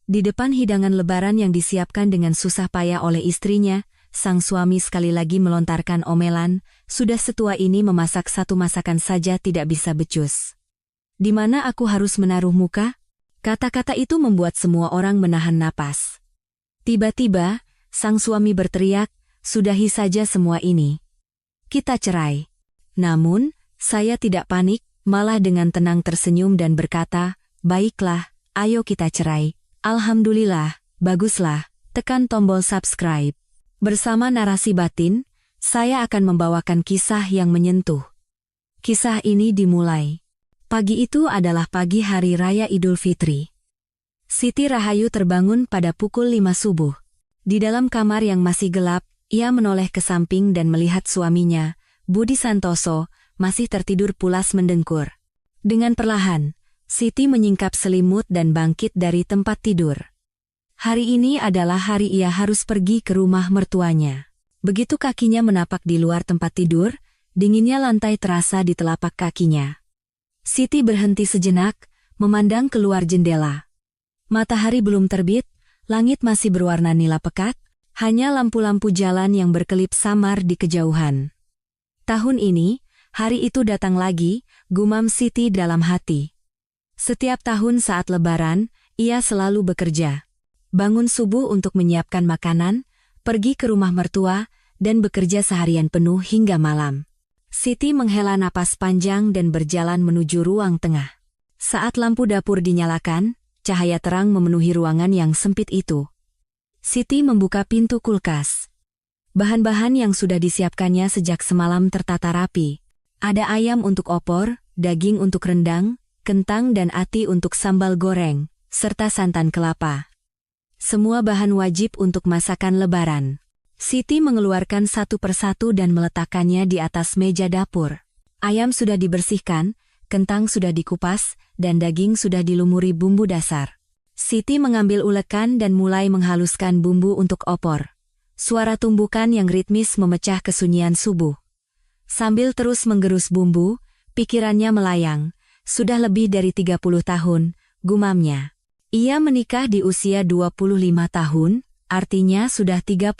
Di depan hidangan lebaran yang disiapkan dengan susah payah oleh istrinya, sang suami sekali lagi melontarkan omelan, sudah setua ini memasak satu masakan saja tidak bisa becus. Di mana aku harus menaruh muka? Kata-kata itu membuat semua orang menahan napas. Tiba-tiba, sang suami berteriak, sudahi saja semua ini. Kita cerai. Namun, saya tidak panik, malah dengan tenang tersenyum dan berkata, baiklah, ayo kita cerai. Alhamdulillah, baguslah, tekan tombol subscribe. Bersama narasi batin, saya akan membawakan kisah yang menyentuh. Kisah ini dimulai. Pagi itu adalah pagi hari raya Idul Fitri. Siti Rahayu terbangun pada pukul 5 subuh. Di dalam kamar yang masih gelap, ia menoleh ke samping dan melihat suaminya, Budi Santoso, masih tertidur pulas mendengkur. Dengan perlahan, Siti menyingkap selimut dan bangkit dari tempat tidur. Hari ini adalah hari ia harus pergi ke rumah mertuanya. Begitu kakinya menapak di luar tempat tidur, dinginnya lantai terasa di telapak kakinya. Siti berhenti sejenak, memandang keluar jendela. Matahari belum terbit, langit masih berwarna nila pekat, hanya lampu-lampu jalan yang berkelip samar di kejauhan. Tahun ini, hari itu datang lagi, gumam Siti dalam hati. Setiap tahun saat lebaran, ia selalu bekerja. Bangun subuh untuk menyiapkan makanan, pergi ke rumah mertua, dan bekerja seharian penuh hingga malam. Siti menghela napas panjang dan berjalan menuju ruang tengah. Saat lampu dapur dinyalakan, cahaya terang memenuhi ruangan yang sempit itu. Siti membuka pintu kulkas. Bahan-bahan yang sudah disiapkannya sejak semalam tertata rapi. Ada ayam untuk opor, daging untuk rendang, kentang dan ati untuk sambal goreng, serta santan kelapa. Semua bahan wajib untuk masakan lebaran. Siti mengeluarkan satu persatu dan meletakkannya di atas meja dapur. Ayam sudah dibersihkan, kentang sudah dikupas, dan daging sudah dilumuri bumbu dasar. Siti mengambil ulekan dan mulai menghaluskan bumbu untuk opor. Suara tumbukan yang ritmis memecah kesunyian subuh. Sambil terus menggerus bumbu, pikirannya melayang. Sudah lebih dari 30 tahun, gumamnya. Ia menikah di usia 25 tahun, artinya sudah 31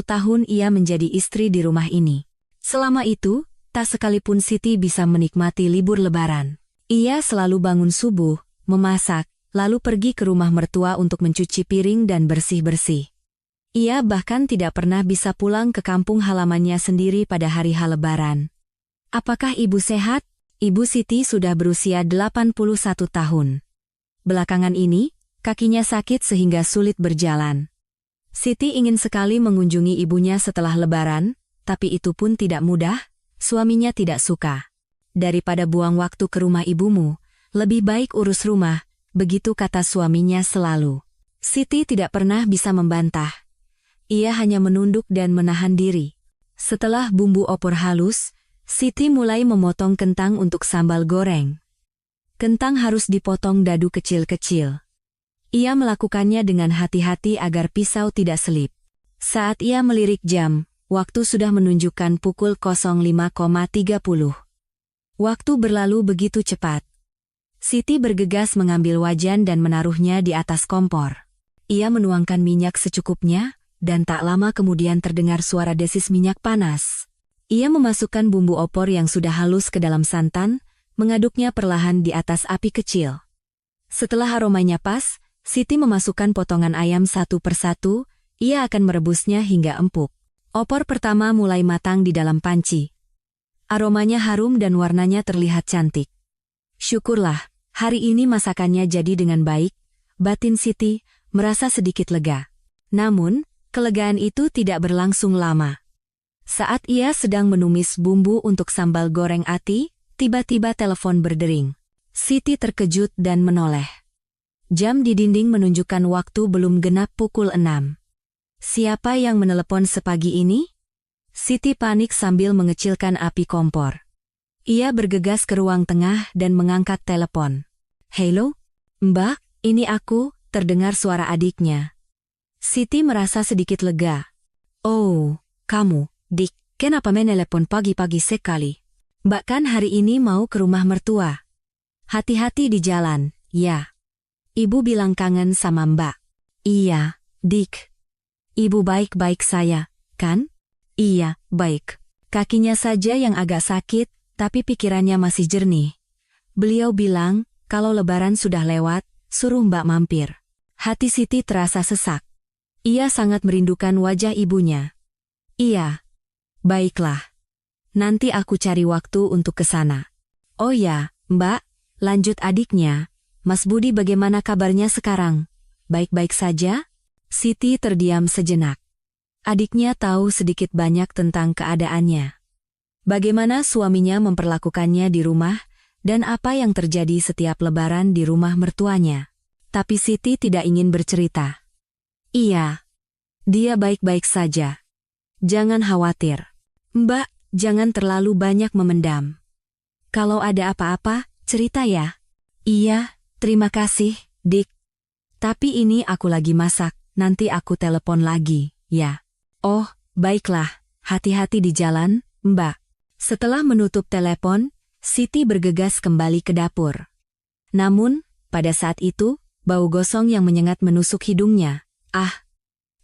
tahun ia menjadi istri di rumah ini. Selama itu, tak sekalipun Siti bisa menikmati libur lebaran. Ia selalu bangun subuh, memasak, lalu pergi ke rumah mertua untuk mencuci piring dan bersih-bersih. Ia bahkan tidak pernah bisa pulang ke kampung halamannya sendiri pada hari-hari lebaran. Apakah ibu sehat? Ibu Siti sudah berusia 81 tahun. Belakangan ini, kakinya sakit sehingga sulit berjalan. Siti ingin sekali mengunjungi ibunya setelah lebaran, tapi itu pun tidak mudah, suaminya tidak suka. Daripada buang waktu ke rumah ibumu, lebih baik urus rumah, begitu kata suaminya selalu. Siti tidak pernah bisa membantah. Ia hanya menunduk dan menahan diri. Setelah bumbu opor halus, Siti mulai memotong kentang untuk sambal goreng. Kentang harus dipotong dadu kecil-kecil. Ia melakukannya dengan hati-hati agar pisau tidak selip. Saat ia melirik jam, waktu sudah menunjukkan pukul 05.30. Waktu berlalu begitu cepat. Siti bergegas mengambil wajan dan menaruhnya di atas kompor. Ia menuangkan minyak secukupnya, dan tak lama kemudian terdengar suara desis minyak panas. Ia memasukkan bumbu opor yang sudah halus ke dalam santan, mengaduknya perlahan di atas api kecil. Setelah aromanya pas, Siti memasukkan potongan ayam satu persatu, ia akan merebusnya hingga empuk. Opor pertama mulai matang di dalam panci. Aromanya harum dan warnanya terlihat cantik. Syukurlah, hari ini masakannya jadi dengan baik, batin Siti, merasa sedikit lega. Namun, kelegaan itu tidak berlangsung lama. Saat ia sedang menumis bumbu untuk sambal goreng ati, tiba-tiba telepon berdering. Siti terkejut dan menoleh. Jam di dinding menunjukkan waktu belum genap pukul 6. Siapa yang menelepon sepagi ini? Siti panik sambil mengecilkan api kompor. Ia bergegas ke ruang tengah dan mengangkat telepon. Halo? Mbak, ini aku, terdengar suara adiknya. Siti merasa sedikit lega. Oh, kamu. Dik, kenapa menelepon pagi-pagi sekali? Mbak kan hari ini mau ke rumah mertua. Hati-hati di jalan, ya. Ibu bilang kangen sama Mbak. Iya, Dik. Ibu baik-baik saya, kan? Iya, baik. Kakinya saja yang agak sakit, tapi pikirannya masih jernih. Beliau bilang, kalau lebaran sudah lewat, suruh Mbak mampir. Hati Siti terasa sesak. Ia sangat merindukan wajah ibunya. Iya. Baiklah. Nanti aku cari waktu untuk ke sana. Oh ya, Mbak, lanjut adiknya. Mas Budi bagaimana kabarnya sekarang? Baik-baik saja? Siti terdiam sejenak. Adiknya tahu sedikit banyak tentang keadaannya. Bagaimana suaminya memperlakukannya di rumah, dan apa yang terjadi setiap lebaran di rumah mertuanya. Tapi Siti tidak ingin bercerita. Iya. Dia baik-baik saja. Jangan khawatir. Mbak, jangan terlalu banyak memendam. Kalau ada apa-apa, cerita ya. Iya, terima kasih, Dik. Tapi ini aku lagi masak, nanti aku telepon lagi, ya. Oh, baiklah, hati-hati di jalan, Mbak. Setelah menutup telepon, Siti bergegas kembali ke dapur. Namun, pada saat itu, bau gosong yang menyengat menusuk hidungnya. Ah!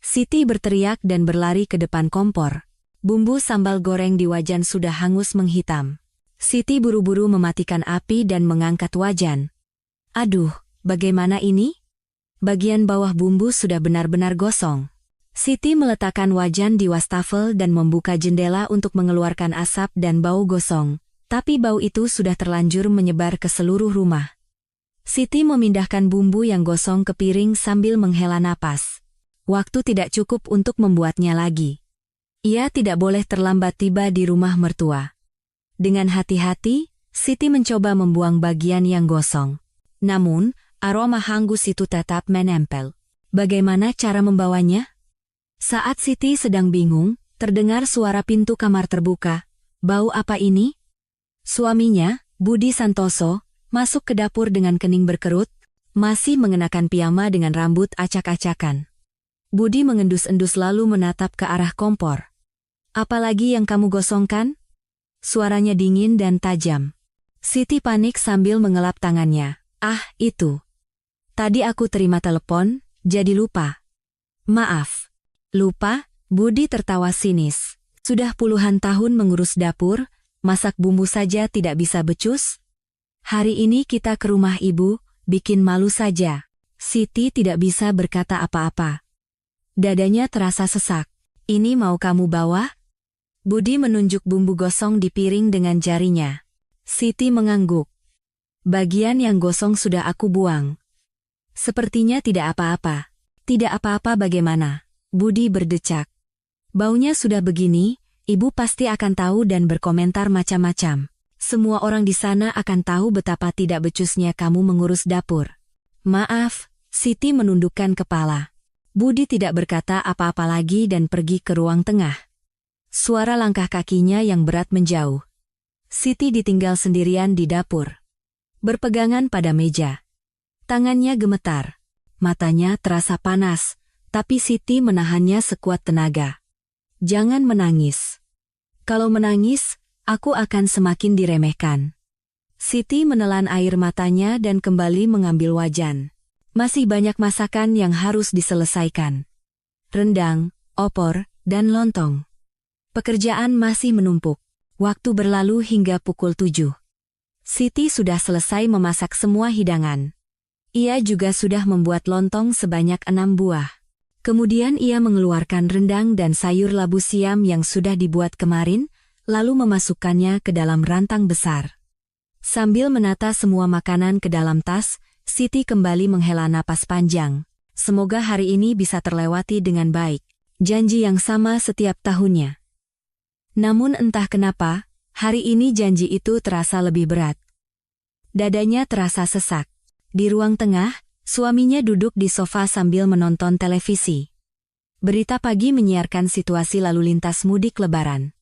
Siti berteriak dan berlari ke depan kompor. Bumbu sambal goreng di wajan sudah hangus menghitam. Siti buru-buru mematikan api dan mengangkat wajan. Aduh, bagaimana ini? Bagian bawah bumbu sudah benar-benar gosong. Siti meletakkan wajan di wastafel dan membuka jendela untuk mengeluarkan asap dan bau gosong. Tapi bau itu sudah terlanjur menyebar ke seluruh rumah. Siti memindahkan bumbu yang gosong ke piring sambil menghela napas. Waktu tidak cukup untuk membuatnya lagi. Ia tidak boleh terlambat tiba di rumah mertua. Dengan hati-hati, Siti mencoba membuang bagian yang gosong. Namun, aroma hangus itu tetap menempel. Bagaimana cara membawanya? Saat Siti sedang bingung, terdengar suara pintu kamar terbuka. Bau apa ini? Suaminya, Budi Santoso, masuk ke dapur dengan kening berkerut, masih mengenakan piyama dengan rambut acak-acakan. Budi mengendus-endus lalu menatap ke arah kompor. Apalagi yang kamu gosongkan? Suaranya dingin dan tajam. Siti panik sambil mengelap tangannya. Ah, itu. Tadi aku terima telepon, jadi lupa. Maaf. Lupa? Budi tertawa sinis. Sudah puluhan tahun mengurus dapur, masak bumbu saja tidak bisa becus? Hari ini kita ke rumah ibu, bikin malu saja. Siti tidak bisa berkata apa-apa. Dadanya terasa sesak. Ini mau kamu bawa? Budi menunjuk bumbu gosong di piring dengan jarinya. Siti mengangguk. Bagian yang gosong sudah aku buang. Sepertinya tidak apa-apa. Tidak apa-apa bagaimana? Budi berdecak. Baunya sudah begini, ibu pasti akan tahu dan berkomentar macam-macam. Semua orang di sana akan tahu betapa tidak becusnya kamu mengurus dapur. Maaf, Siti menundukkan kepala. Budi tidak berkata apa-apa lagi dan pergi ke ruang tengah. Suara langkah kakinya yang berat menjauh. Siti ditinggal sendirian di dapur. Berpegangan pada meja. Tangannya gemetar. Matanya terasa panas, tapi Siti menahannya sekuat tenaga. Jangan menangis. Kalau menangis, aku akan semakin diremehkan. Siti menelan air matanya dan kembali mengambil wajan. Masih banyak masakan yang harus diselesaikan. Rendang, opor, dan lontong. Pekerjaan masih menumpuk. Waktu berlalu hingga pukul 7. Siti sudah selesai memasak semua hidangan. Ia juga sudah membuat lontong sebanyak 6 buah. Kemudian ia mengeluarkan rendang dan sayur labu siam yang sudah dibuat kemarin, lalu memasukkannya ke dalam rantang besar. Sambil menata semua makanan ke dalam tas, Siti kembali menghela napas panjang. Semoga hari ini bisa terlewati dengan baik. Janji yang sama setiap tahunnya. Namun entah kenapa, hari ini janji itu terasa lebih berat. Dadanya terasa sesak. Di ruang tengah, suaminya duduk di sofa sambil menonton televisi. Berita pagi menyiarkan situasi lalu lintas mudik lebaran.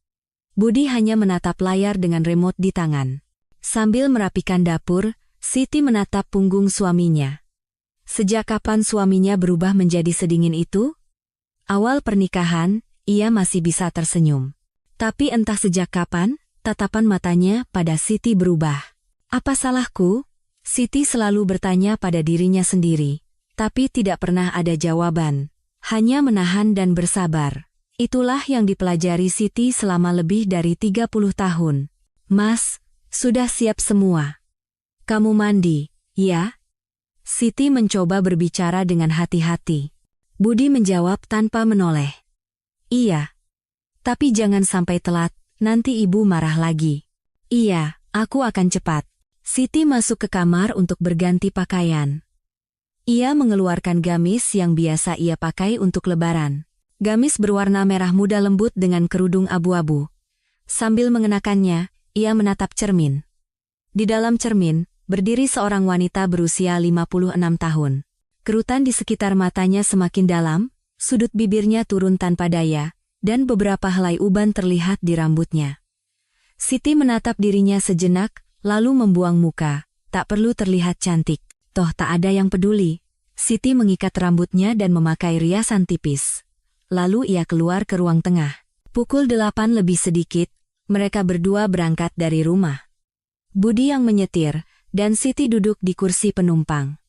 Budi hanya menatap layar dengan remote di tangan. Sambil merapikan dapur, Siti menatap punggung suaminya. Sejak kapan suaminya berubah menjadi sedingin itu? Awal pernikahan, ia masih bisa tersenyum. Tapi entah sejak kapan, tatapan matanya pada Siti berubah. Apa salahku? Siti selalu bertanya pada dirinya sendiri. tapi tidak pernah ada jawaban. Hanya menahan dan bersabar. Itulah yang dipelajari Siti selama lebih dari 30 tahun. Mas, sudah siap semua. Kamu mandi, ya? Siti mencoba berbicara dengan hati-hati. Budi menjawab tanpa menoleh. Iya. Tapi jangan sampai telat, nanti ibu marah lagi. Iya, aku akan cepat. Siti masuk ke kamar untuk berganti pakaian. Ia mengeluarkan gamis yang biasa ia pakai untuk lebaran. Gamis berwarna merah muda lembut dengan kerudung abu-abu. Sambil mengenakannya, ia menatap cermin. Di dalam cermin, berdiri seorang wanita berusia 56 tahun. Kerutan di sekitar matanya semakin dalam, sudut bibirnya turun tanpa daya, dan beberapa helai uban terlihat di rambutnya. Siti menatap dirinya sejenak, lalu membuang muka. Tak perlu terlihat cantik. Toh tak ada yang peduli. Siti mengikat rambutnya dan memakai riasan tipis. Lalu ia keluar ke ruang tengah. Pukul 8 lebih sedikit, mereka berdua berangkat dari rumah. Budi yang menyetir, dan Siti duduk di kursi penumpang.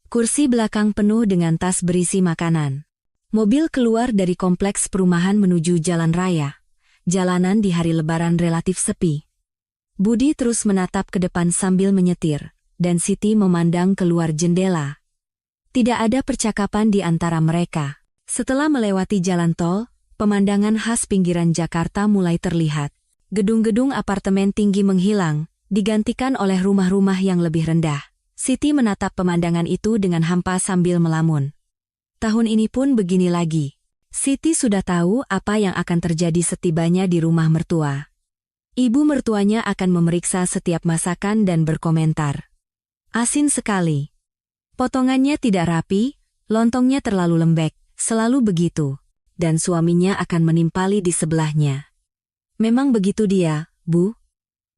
Kursi belakang penuh dengan tas berisi makanan. Mobil keluar dari kompleks perumahan menuju jalan raya. Jalanan di hari lebaran relatif sepi. Budi terus menatap ke depan sambil menyetir, dan Siti memandang keluar jendela. Tidak ada percakapan di antara mereka. Setelah melewati jalan tol, pemandangan khas pinggiran Jakarta mulai terlihat. Gedung-gedung apartemen tinggi menghilang, digantikan oleh rumah-rumah yang lebih rendah. Siti menatap pemandangan itu dengan hampa sambil melamun. Tahun ini pun begini lagi. Siti sudah tahu apa yang akan terjadi setibanya di rumah mertua. Ibu mertuanya akan memeriksa setiap masakan dan berkomentar. Asin sekali. Potongannya tidak rapi, lontongnya terlalu lembek, selalu begitu. Dan suaminya akan menimpali di sebelahnya. Memang begitu dia, Bu.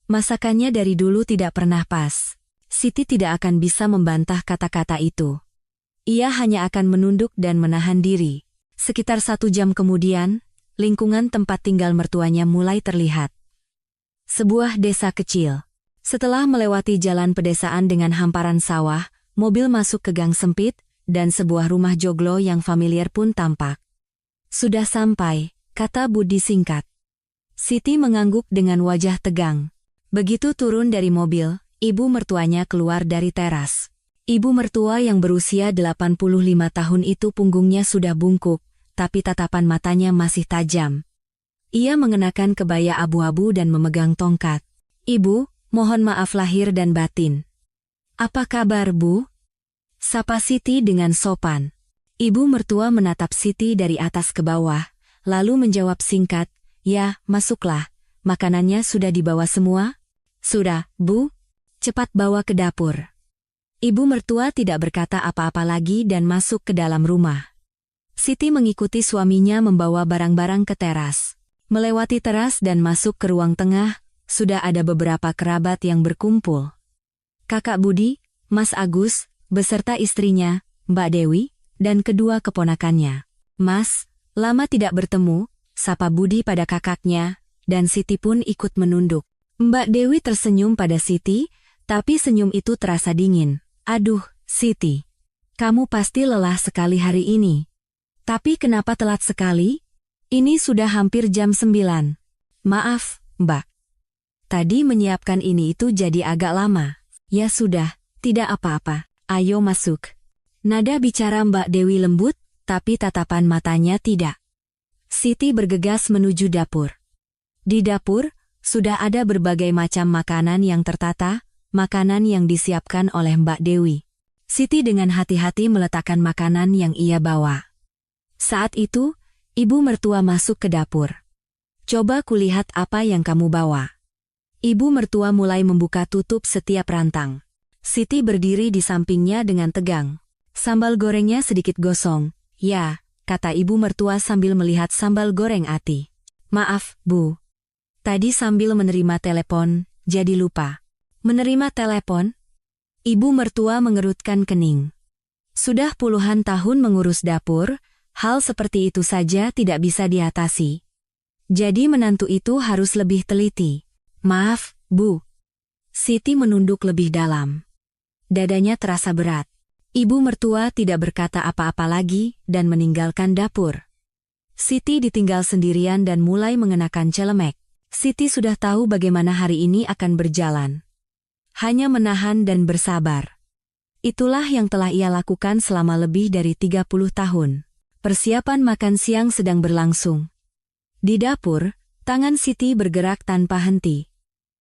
Masakannya dari dulu tidak pernah pas. Siti tidak akan bisa membantah kata-kata itu. Ia hanya akan menunduk dan menahan diri. Sekitar 1 jam kemudian, lingkungan tempat tinggal mertuanya mulai terlihat. Sebuah desa kecil. Setelah melewati jalan pedesaan dengan hamparan sawah, mobil masuk ke gang sempit, dan sebuah rumah joglo yang familiar pun tampak. Sudah sampai, kata Budi singkat. Siti mengangguk dengan wajah tegang. Begitu turun dari mobil, ibu mertuanya keluar dari teras. Ibu mertua yang berusia 85 tahun itu punggungnya sudah bungkuk, tapi tatapan matanya masih tajam. Ia mengenakan kebaya abu-abu dan memegang tongkat. Ibu, mohon maaf lahir dan batin. Apa kabar, Bu? Sapa Siti dengan sopan. Ibu mertua menatap Siti dari atas ke bawah, lalu menjawab singkat, ya, masuklah. Makanannya sudah dibawa semua? Sudah, Bu. Cepat bawa ke dapur. Ibu mertua tidak berkata apa-apa lagi dan masuk ke dalam rumah. Siti mengikuti suaminya membawa barang-barang ke teras. Melewati teras dan masuk ke ruang tengah, sudah ada beberapa kerabat yang berkumpul. Kakak Budi, Mas Agus, beserta istrinya, Mbak Dewi, dan kedua keponakannya. Mas, lama tidak bertemu, sapa Budi pada kakaknya, dan Siti pun ikut menunduk. Mbak Dewi tersenyum pada Siti, tapi senyum itu terasa dingin. Aduh, Siti, kamu pasti lelah sekali hari ini. Tapi kenapa telat sekali? Ini sudah hampir jam 9. Maaf, Mbak. Tadi menyiapkan ini itu jadi agak lama. Ya sudah, tidak apa-apa. Ayo masuk. Nada bicara Mbak Dewi lembut, tapi tatapan matanya tidak. Siti bergegas menuju dapur. Di dapur, sudah ada berbagai macam makanan yang tertata, makanan yang disiapkan oleh Mbak Dewi. Siti dengan hati-hati meletakkan makanan yang ia bawa. Saat itu, ibu mertua masuk ke dapur. Coba kulihat apa yang kamu bawa. Ibu mertua mulai membuka tutup setiap rantang. Siti berdiri di sampingnya dengan tegang. Sambal gorengnya sedikit gosong. Ya, kata ibu mertua sambil melihat sambal goreng ati. Maaf, Bu. Tadi sambil menerima telepon, jadi lupa. Menerima telepon? Ibu mertua mengerutkan kening. Sudah puluhan tahun mengurus dapur, hal seperti itu saja tidak bisa diatasi. Jadi menantu itu harus lebih teliti. Maaf, Bu. Siti menunduk lebih dalam. Dadanya terasa berat. Ibu mertua tidak berkata apa-apa lagi dan meninggalkan dapur. Siti ditinggal sendirian dan mulai mengenakan celemek. Siti sudah tahu bagaimana hari ini akan berjalan. Hanya menahan dan bersabar. Itulah yang telah ia lakukan selama lebih dari 30 tahun. Persiapan makan siang sedang berlangsung. Di dapur, tangan Siti bergerak tanpa henti.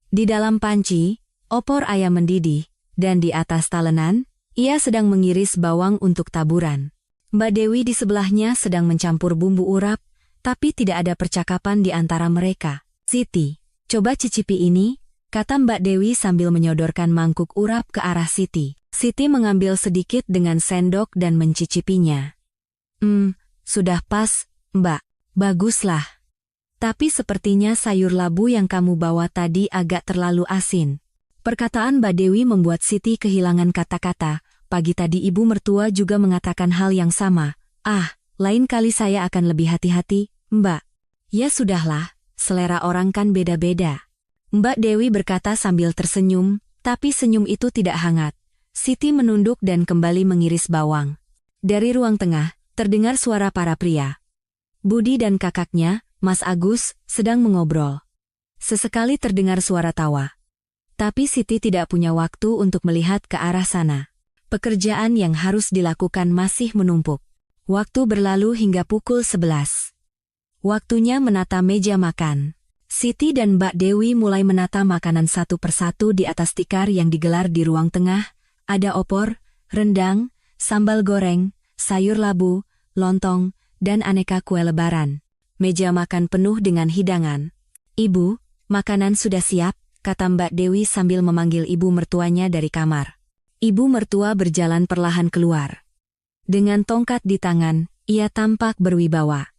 Di dalam panci, opor ayam mendidih, dan di atas talenan, ia sedang mengiris bawang untuk taburan. Mbak Dewi di sebelahnya sedang mencampur bumbu urap, tapi tidak ada percakapan di antara mereka. "Siti, coba cicipi ini," kata Mbak Dewi sambil menyodorkan mangkuk urap ke arah Siti. Siti mengambil sedikit dengan sendok dan mencicipinya. Sudah pas, Mbak. Baguslah. Tapi sepertinya sayur labu yang kamu bawa tadi agak terlalu asin. Perkataan Mbak Dewi membuat Siti kehilangan kata-kata. Pagi tadi ibu mertua juga mengatakan hal yang sama. Lain kali saya akan lebih hati-hati, Mbak. Ya sudahlah, selera orang kan beda-beda. Mbak Dewi berkata sambil tersenyum, tapi senyum itu tidak hangat. Siti menunduk dan kembali mengiris bawang. Dari ruang tengah, terdengar suara para pria. Budi dan kakaknya, Mas Agus, sedang mengobrol. Sesekali terdengar suara tawa. Tapi Siti tidak punya waktu untuk melihat ke arah sana. Pekerjaan yang harus dilakukan masih menumpuk. Waktu berlalu hingga pukul 11. Waktunya menata meja makan. Siti dan Mbak Dewi mulai menata makanan satu persatu di atas tikar yang digelar di ruang tengah. Ada opor, rendang, sambal goreng, sayur labu, lontong, dan aneka kue lebaran. Meja makan penuh dengan hidangan. "Ibu, makanan sudah siap," kata Mbak Dewi sambil memanggil ibu mertuanya dari kamar. Ibu mertua berjalan perlahan keluar. Dengan tongkat di tangan, ia tampak berwibawa.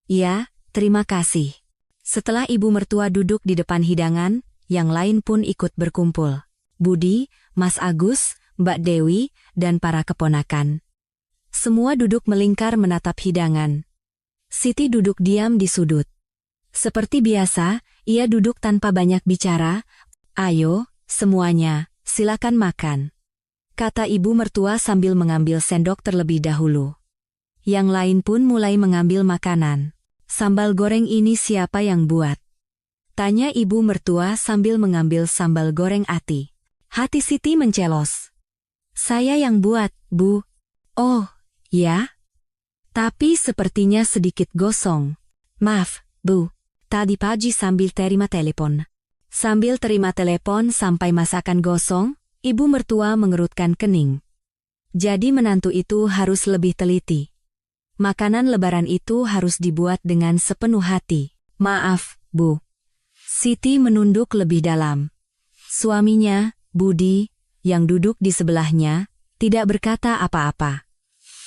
"Ya, terima kasih." Setelah ibu mertua duduk di depan hidangan, yang lain pun ikut berkumpul. Budi, Mas Agus, Mbak Dewi, dan para keponakan. Semua duduk melingkar menatap hidangan. Siti duduk diam di sudut. Seperti biasa, ia duduk tanpa banyak bicara. "Ayo, semuanya, silakan makan," kata ibu mertua sambil mengambil sendok terlebih dahulu. Yang lain pun mulai mengambil makanan. "Sambal goreng ini siapa yang buat?" tanya ibu mertua sambil mengambil sambal goreng ati. Hati Siti mencelos. "Saya yang buat, Bu." "Oh, ya? Tapi sepertinya sedikit gosong." "Maaf, Bu. Tadi pagi sambil terima telepon." Sambil terima telepon sampai masakan gosong, ibu mertua mengerutkan kening. Jadi menantu itu harus lebih teliti. Makanan lebaran itu harus dibuat dengan sepenuh hati. "Maaf, Bu." Siti menunduk lebih dalam. Suaminya, Budi, yang duduk di sebelahnya, tidak berkata apa-apa.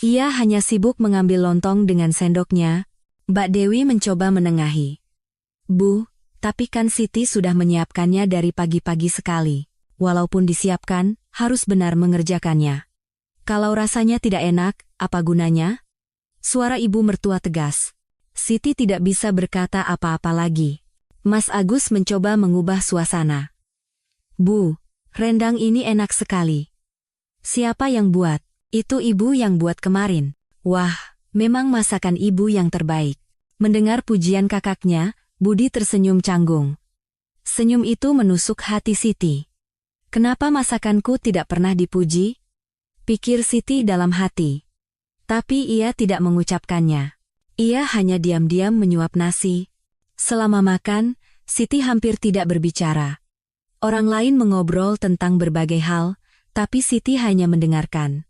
Ia hanya sibuk mengambil lontong dengan sendoknya. Mbak Dewi mencoba menengahi. "Bu, tapi kan Siti sudah menyiapkannya dari pagi-pagi sekali. Walaupun disiapkan, harus benar mengerjakannya. Kalau rasanya tidak enak, apa gunanya?" Suara ibu mertua tegas. Siti tidak bisa berkata apa-apa lagi. Mas Agus mencoba mengubah suasana. "Bu, rendang ini enak sekali. Siapa yang buat?" "Itu ibu yang buat kemarin." "Wah, memang masakan ibu yang terbaik." Mendengar pujian kakaknya, Budi tersenyum canggung. Senyum itu menusuk hati Siti. "Kenapa masakanku tidak pernah dipuji?" pikir Siti dalam hati. Tapi ia tidak mengucapkannya. Ia hanya diam-diam menyuap nasi. Selama makan, Siti hampir tidak berbicara. Orang lain mengobrol tentang berbagai hal, tapi Siti hanya mendengarkan.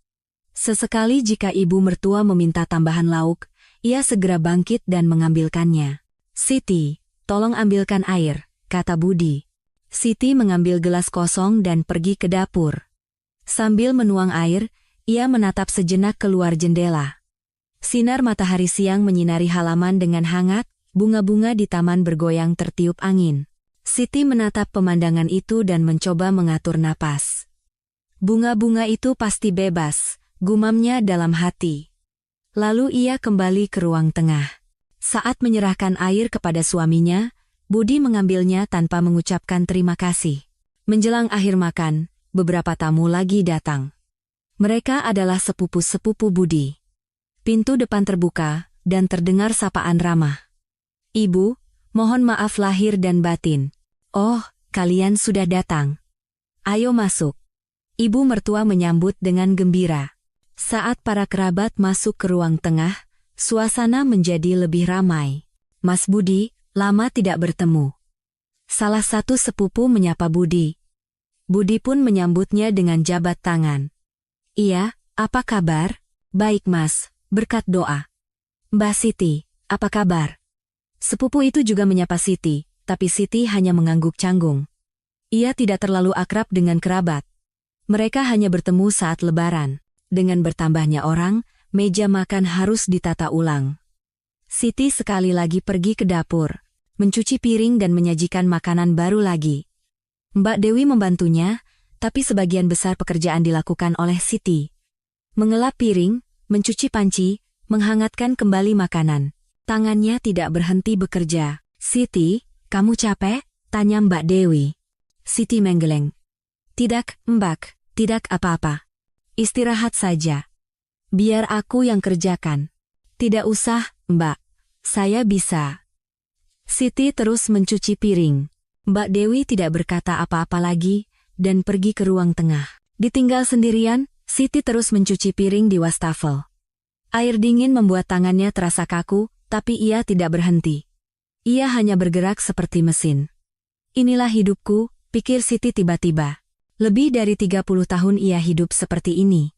Sesekali jika ibu mertua meminta tambahan lauk, ia segera bangkit dan mengambilkannya. "Siti, tolong ambilkan air," kata Budi. Siti mengambil gelas kosong dan pergi ke dapur. Sambil menuang air, ia menatap sejenak keluar jendela. Sinar matahari siang menyinari halaman dengan hangat, bunga-bunga di taman bergoyang tertiup angin. Siti menatap pemandangan itu dan mencoba mengatur napas. "Bunga-bunga itu pasti bebas," gumamnya dalam hati. Lalu ia kembali ke ruang tengah. Saat menyerahkan air kepada suaminya, Budi mengambilnya tanpa mengucapkan terima kasih. Menjelang akhir makan, beberapa tamu lagi datang. Mereka adalah sepupu-sepupu Budi. Pintu depan terbuka, dan terdengar sapaan ramah. "Ibu, mohon maaf lahir dan batin. Oh, kalian sudah datang. Ayo masuk." Ibu mertua menyambut dengan gembira. Saat para kerabat masuk ke ruang tengah, suasana menjadi lebih ramai. "Mas Budi, lama tidak bertemu." Salah satu sepupu menyapa Budi. Budi pun menyambutnya dengan jabat tangan. "Iya, apa kabar?" "Baik Mas, berkat doa." "Mbak Siti, apa kabar?" Sepupu itu juga menyapa Siti, tapi Siti hanya mengangguk canggung. Ia tidak terlalu akrab dengan kerabat. Mereka hanya bertemu saat lebaran. Dengan bertambahnya orang, meja makan harus ditata ulang. Siti sekali lagi pergi ke dapur, mencuci piring dan menyajikan makanan baru lagi. Mbak Dewi membantunya, tapi sebagian besar pekerjaan dilakukan oleh Siti. Mengelap piring, mencuci panci, menghangatkan kembali makanan. Tangannya tidak berhenti bekerja. "Siti, kamu capek?" tanya Mbak Dewi. Siti menggeleng. "Tidak, Mbak, tidak apa-apa. Istirahat saja. Biar aku yang kerjakan." "Tidak usah, Mbak. Saya bisa." Siti terus mencuci piring. Mbak Dewi tidak berkata apa-apa lagi, dan pergi ke ruang tengah. Ditinggal sendirian, Siti terus mencuci piring di wastafel. Air dingin membuat tangannya terasa kaku, tapi ia tidak berhenti. Ia hanya bergerak seperti mesin. "Inilah hidupku," pikir Siti tiba-tiba. Lebih dari 30 tahun ia hidup seperti ini.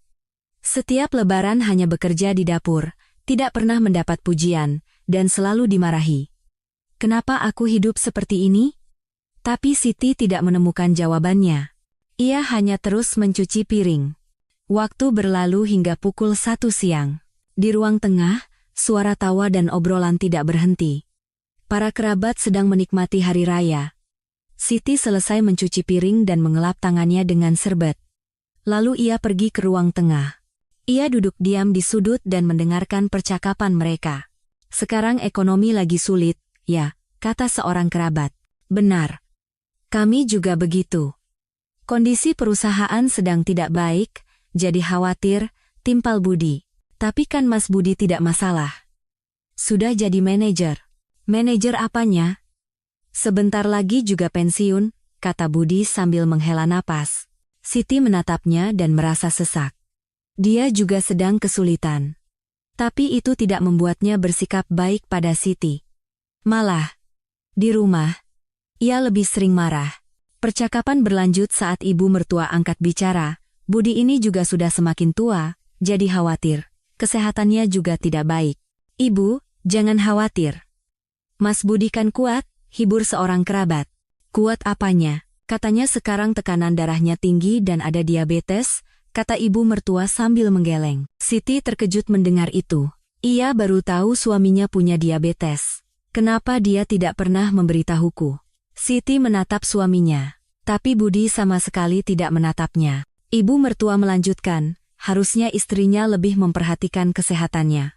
Setiap lebaran hanya bekerja di dapur, tidak pernah mendapat pujian, dan selalu dimarahi. "Kenapa aku hidup seperti ini?" Tapi Siti tidak menemukan jawabannya. Ia hanya terus mencuci piring. Waktu berlalu hingga pukul 1 siang. Di ruang tengah, suara tawa dan obrolan tidak berhenti. Para kerabat sedang menikmati hari raya. Siti selesai mencuci piring dan mengelap tangannya dengan serbet. Lalu ia pergi ke ruang tengah. Ia duduk diam di sudut dan mendengarkan percakapan mereka. "Sekarang ekonomi lagi sulit, ya," kata seorang kerabat. "Benar. Kami juga begitu. Kondisi perusahaan sedang tidak baik, jadi khawatir," timpal Budi. "Tapi kan Mas Budi tidak masalah. Sudah jadi manajer." "Manajer apanya?" "Sebentar lagi juga pensiun," kata Budi sambil menghela napas. Siti menatapnya dan merasa sesak. Dia juga sedang kesulitan. Tapi itu tidak membuatnya bersikap baik pada Siti. Malah, di rumah, ia lebih sering marah. Percakapan berlanjut saat ibu mertua angkat bicara. Budi ini juga sudah semakin tua, jadi khawatir. Kesehatannya juga tidak baik. "Ibu, jangan khawatir. Mas Budi kan kuat," hibur seorang kerabat. "Kuat apanya? Katanya sekarang tekanan darahnya tinggi dan ada diabetes," kata ibu mertua sambil menggeleng. Siti terkejut mendengar itu. Ia baru tahu suaminya punya diabetes. Kenapa dia tidak pernah memberitahuku? Siti menatap suaminya, tapi Budi sama sekali tidak menatapnya. Ibu mertua melanjutkan, harusnya istrinya lebih memperhatikan kesehatannya.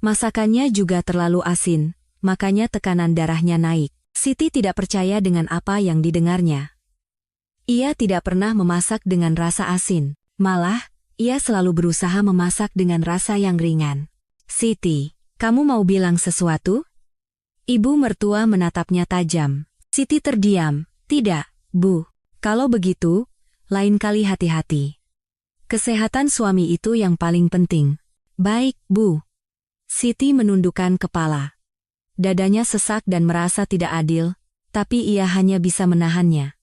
Masakannya juga terlalu asin, makanya tekanan darahnya naik. Siti tidak percaya dengan apa yang didengarnya. Ia tidak pernah memasak dengan rasa asin. Malah, ia selalu berusaha memasak dengan rasa yang ringan. "Siti, kamu mau bilang sesuatu?" Ibu mertua menatapnya tajam. Siti terdiam. "Tidak, Bu. Kalau begitu, lain kali hati-hati. Kesehatan suami itu yang paling penting." "Baik, Bu." Siti menundukkan kepala. Dadanya sesak dan merasa tidak adil, tapi ia hanya bisa menahannya.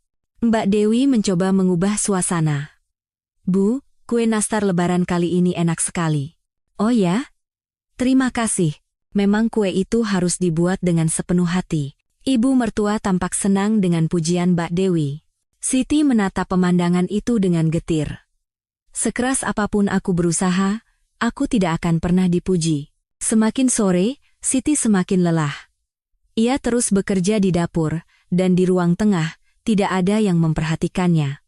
Mbak Dewi mencoba mengubah suasana. "Bu, kue nastar lebaran kali ini enak sekali." "Oh ya? Terima kasih. Memang kue itu harus dibuat dengan sepenuh hati." Ibu mertua tampak senang dengan pujian Mbak Dewi. Siti menatap pemandangan itu dengan getir. "Sekeras apapun aku berusaha, aku tidak akan pernah dipuji." Semakin sore, Siti semakin lelah. Ia terus bekerja di dapur, dan di ruang tengah, tidak ada yang memperhatikannya.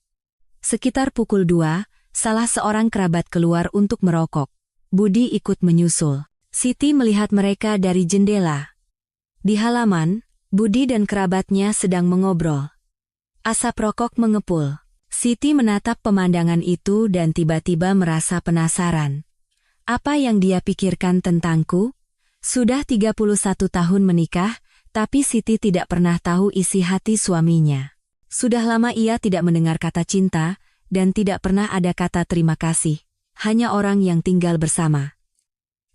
Sekitar pukul 2, salah seorang kerabat keluar untuk merokok. Budi ikut menyusul. Siti melihat mereka dari jendela. Di halaman, Budi dan kerabatnya sedang mengobrol. Asap rokok mengepul. Siti menatap pemandangan itu dan tiba-tiba merasa penasaran. Apa yang dia pikirkan tentangku? Sudah 31 tahun menikah, tapi Siti tidak pernah tahu isi hati suaminya. Sudah lama ia tidak mendengar kata cinta, dan tidak pernah ada kata terima kasih. Hanya orang yang tinggal bersama.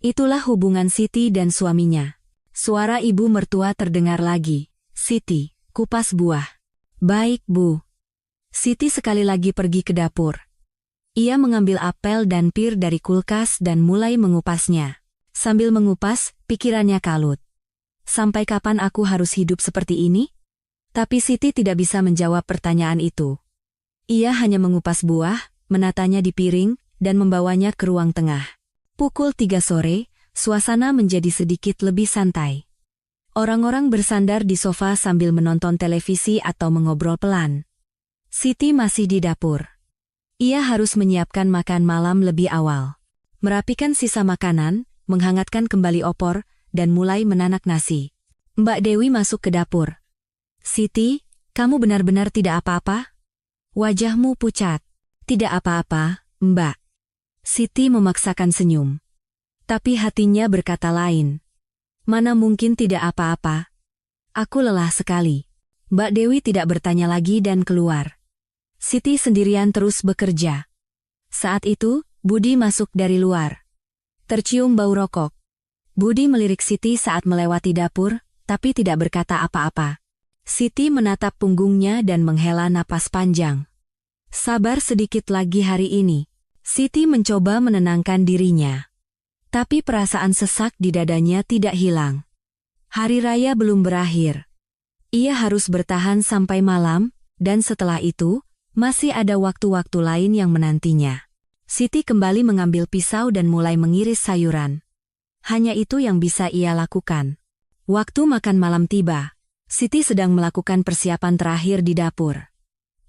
Itulah hubungan Siti dan suaminya. Suara ibu mertua terdengar lagi. Siti, kupas buah. Baik, Bu. Siti sekali lagi pergi ke dapur. Ia mengambil apel dan pir dari kulkas dan mulai mengupasnya. Sambil mengupas, pikirannya kalut. Sampai kapan aku harus hidup seperti ini? Tapi Siti tidak bisa menjawab pertanyaan itu. Ia hanya mengupas buah, menatanya di piring, dan membawanya ke ruang tengah. Pukul 3 sore, suasana menjadi sedikit lebih santai. Orang-orang bersandar di sofa sambil menonton televisi atau mengobrol pelan. Siti masih di dapur. Ia harus menyiapkan makan malam lebih awal. Merapikan sisa makanan, menghangatkan kembali opor, dan mulai menanak nasi. Mbak Dewi masuk ke dapur. Siti, kamu benar-benar tidak apa-apa? Wajahmu pucat. Tidak apa-apa, Mbak. Siti memaksakan senyum. Tapi hatinya berkata lain. Mana mungkin tidak apa-apa? Aku lelah sekali. Mbak Dewi tidak bertanya lagi dan keluar. Siti sendirian terus bekerja. Saat itu, Budi masuk dari luar. Tercium bau rokok. Budi melirik Siti saat melewati dapur, tapi tidak berkata apa-apa. Siti menatap punggungnya dan menghela napas panjang. Sabar sedikit lagi hari ini. Siti mencoba menenangkan dirinya. Tapi perasaan sesak di dadanya tidak hilang. Hari raya belum berakhir. Ia harus bertahan sampai malam, dan setelah itu, masih ada waktu-waktu lain yang menantinya. Siti kembali mengambil pisau dan mulai mengiris sayuran. Hanya itu yang bisa ia lakukan. Waktu makan malam tiba. Siti sedang melakukan persiapan terakhir di dapur.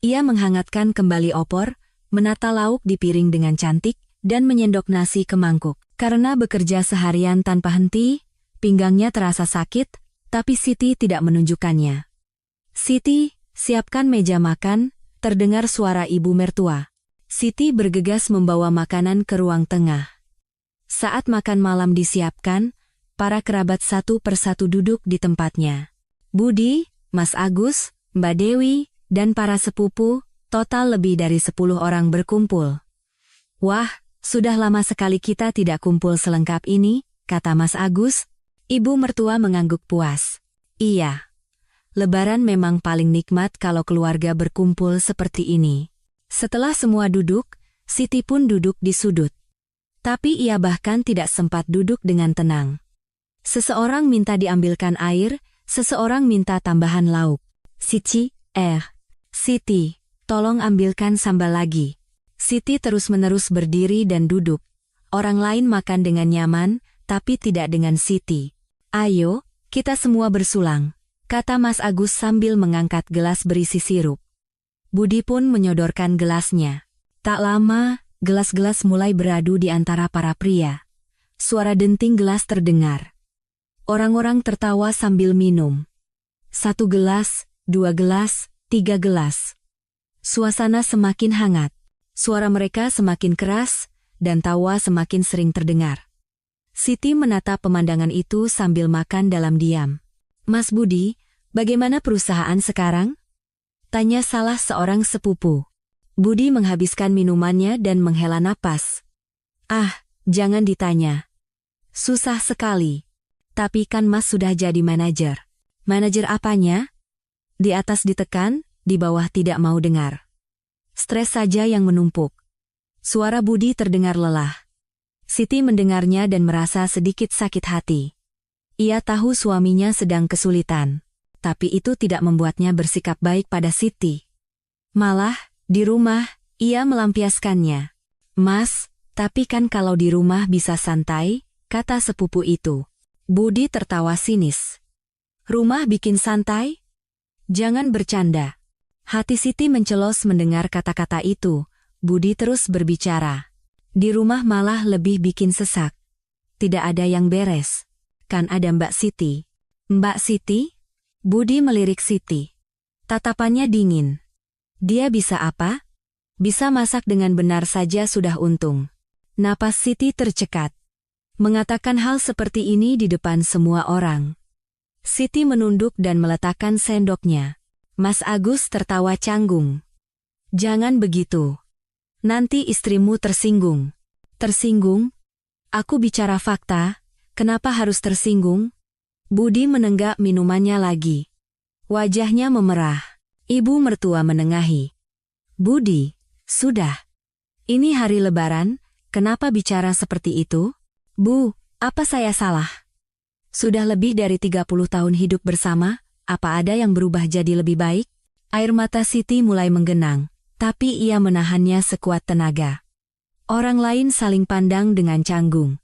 Ia menghangatkan kembali opor, menata lauk di piring dengan cantik, dan menyendok nasi ke mangkuk. Karena bekerja seharian tanpa henti, pinggangnya terasa sakit, tapi Siti tidak menunjukkannya. Siti, siapkan meja makan. Terdengar suara ibu mertua. Siti bergegas membawa makanan ke ruang tengah. Saat makan malam disiapkan, para kerabat satu persatu duduk di tempatnya. Budi, Mas Agus, Mbak Dewi, dan para sepupu, total lebih dari 10 orang berkumpul. Wah, sudah lama sekali kita tidak kumpul selengkap ini, kata Mas Agus. Ibu mertua mengangguk puas. Iya. Lebaran memang paling nikmat kalau keluarga berkumpul seperti ini. Setelah semua duduk, Siti pun duduk di sudut. Tapi ia bahkan tidak sempat duduk dengan tenang. Seseorang minta diambilkan air, seseorang minta tambahan lauk. Siti, tolong ambilkan sambal lagi. Siti terus-menerus berdiri dan duduk. Orang lain makan dengan nyaman, tapi tidak dengan Siti. Ayo, kita semua bersulang. Kata Mas Agus sambil mengangkat gelas berisi sirup. Budi pun menyodorkan gelasnya. Tak lama, gelas-gelas mulai beradu di antara para pria. Suara denting gelas terdengar. Orang-orang tertawa sambil minum. 1 gelas, 2 gelas, 3 gelas. Suasana semakin hangat. Suara mereka semakin keras, dan tawa semakin sering terdengar. Siti menatap pemandangan itu sambil makan dalam diam. Mas Budi, bagaimana perusahaan sekarang? Tanya salah seorang sepupu. Budi menghabiskan minumannya dan menghela napas. Ah, jangan ditanya. Susah sekali. Tapi kan Mas sudah jadi manajer. Manajer apanya? Di atas ditekan, di bawah tidak mau dengar. Stres saja yang menumpuk. Suara Budi terdengar lelah. Siti mendengarnya dan merasa sedikit sakit hati. Ia tahu suaminya sedang kesulitan, tapi itu tidak membuatnya bersikap baik pada Siti. Malah, di rumah, ia melampiaskannya. Mas, tapi kan kalau di rumah bisa santai, kata sepupu itu. Budi tertawa sinis. Rumah bikin santai? Jangan bercanda. Hati Siti mencelos mendengar kata-kata itu. Budi terus berbicara. Di rumah malah lebih bikin sesak. Tidak ada yang beres. Kan ada Mbak Siti. Mbak Siti? Budi melirik Siti. Tatapannya dingin. Dia bisa apa? Bisa masak dengan benar saja sudah untung. Napas Siti tercekat. Mengatakan hal seperti ini di depan semua orang. Siti menunduk dan meletakkan sendoknya. Mas Agus tertawa canggung. Jangan begitu. Nanti istrimu tersinggung. Tersinggung? Aku bicara fakta, kenapa harus tersinggung? Budi menenggak minumannya lagi. Wajahnya memerah. Ibu mertua menengahi. Budi, sudah. Ini hari Lebaran, kenapa bicara seperti itu? Bu, apa saya salah? Sudah lebih dari 30 tahun hidup bersama, apa ada yang berubah jadi lebih baik? Air mata Siti mulai menggenang, tapi ia menahannya sekuat tenaga. Orang lain saling pandang dengan canggung.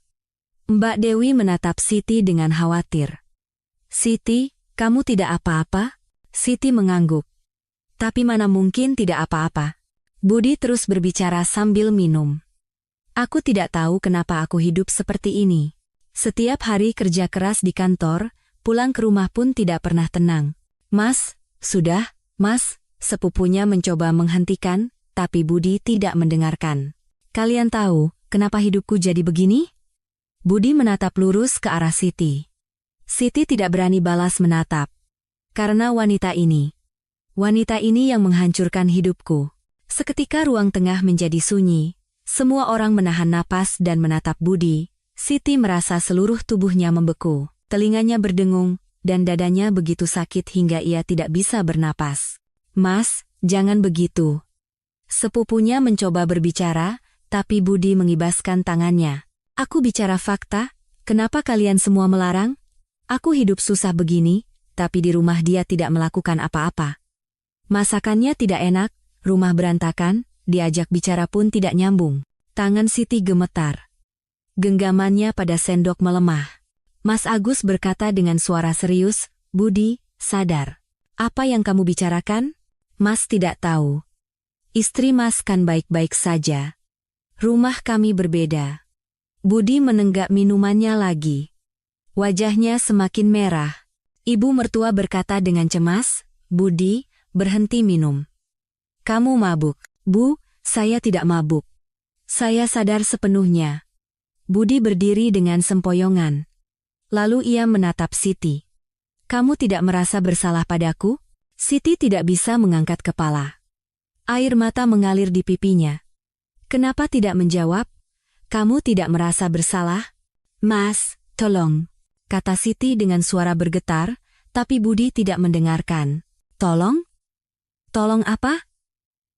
Mbak Dewi menatap Siti dengan khawatir. Siti, kamu tidak apa-apa? Siti mengangguk. Tapi mana mungkin tidak apa-apa. Budi terus berbicara sambil minum. Aku tidak tahu kenapa aku hidup seperti ini. Setiap hari kerja keras di kantor, pulang ke rumah pun tidak pernah tenang. Mas, sudah, Mas, sepupunya mencoba menghentikan, tapi Budi tidak mendengarkan. Kalian tahu, kenapa hidupku jadi begini? Budi menatap lurus ke arah Siti. Siti tidak berani balas menatap. Karena wanita ini. Wanita ini yang menghancurkan hidupku. Seketika ruang tengah menjadi sunyi. Semua orang menahan napas dan menatap Budi. Siti merasa seluruh tubuhnya membeku. Telinganya berdengung, dan dadanya begitu sakit hingga ia tidak bisa bernapas. Mas, jangan begitu. Sepupunya mencoba berbicara, tapi Budi mengibaskan tangannya. Aku bicara fakta, kenapa kalian semua melarang? Aku hidup susah begini, tapi di rumah dia tidak melakukan apa-apa. Masakannya tidak enak, rumah berantakan, diajak bicara pun tidak nyambung. Tangan Siti gemetar. Genggamannya pada sendok melemah. Mas Agus berkata dengan suara serius, Budi, sadar. Apa yang kamu bicarakan? Mas tidak tahu. Istri Mas kan baik-baik saja. Rumah kami berbeda. Budi menenggak minumannya lagi. Wajahnya semakin merah. Ibu mertua berkata dengan cemas, Budi, berhenti minum. Kamu mabuk. Bu, saya tidak mabuk. Saya sadar sepenuhnya. Budi berdiri dengan sempoyongan. Lalu ia menatap Siti. Kamu tidak merasa bersalah padaku? Siti tidak bisa mengangkat kepala. Air mata mengalir di pipinya. Kenapa tidak menjawab? Kamu tidak merasa bersalah? Mas, tolong, kata Siti dengan suara bergetar, tapi Budi tidak mendengarkan. Tolong? Tolong apa?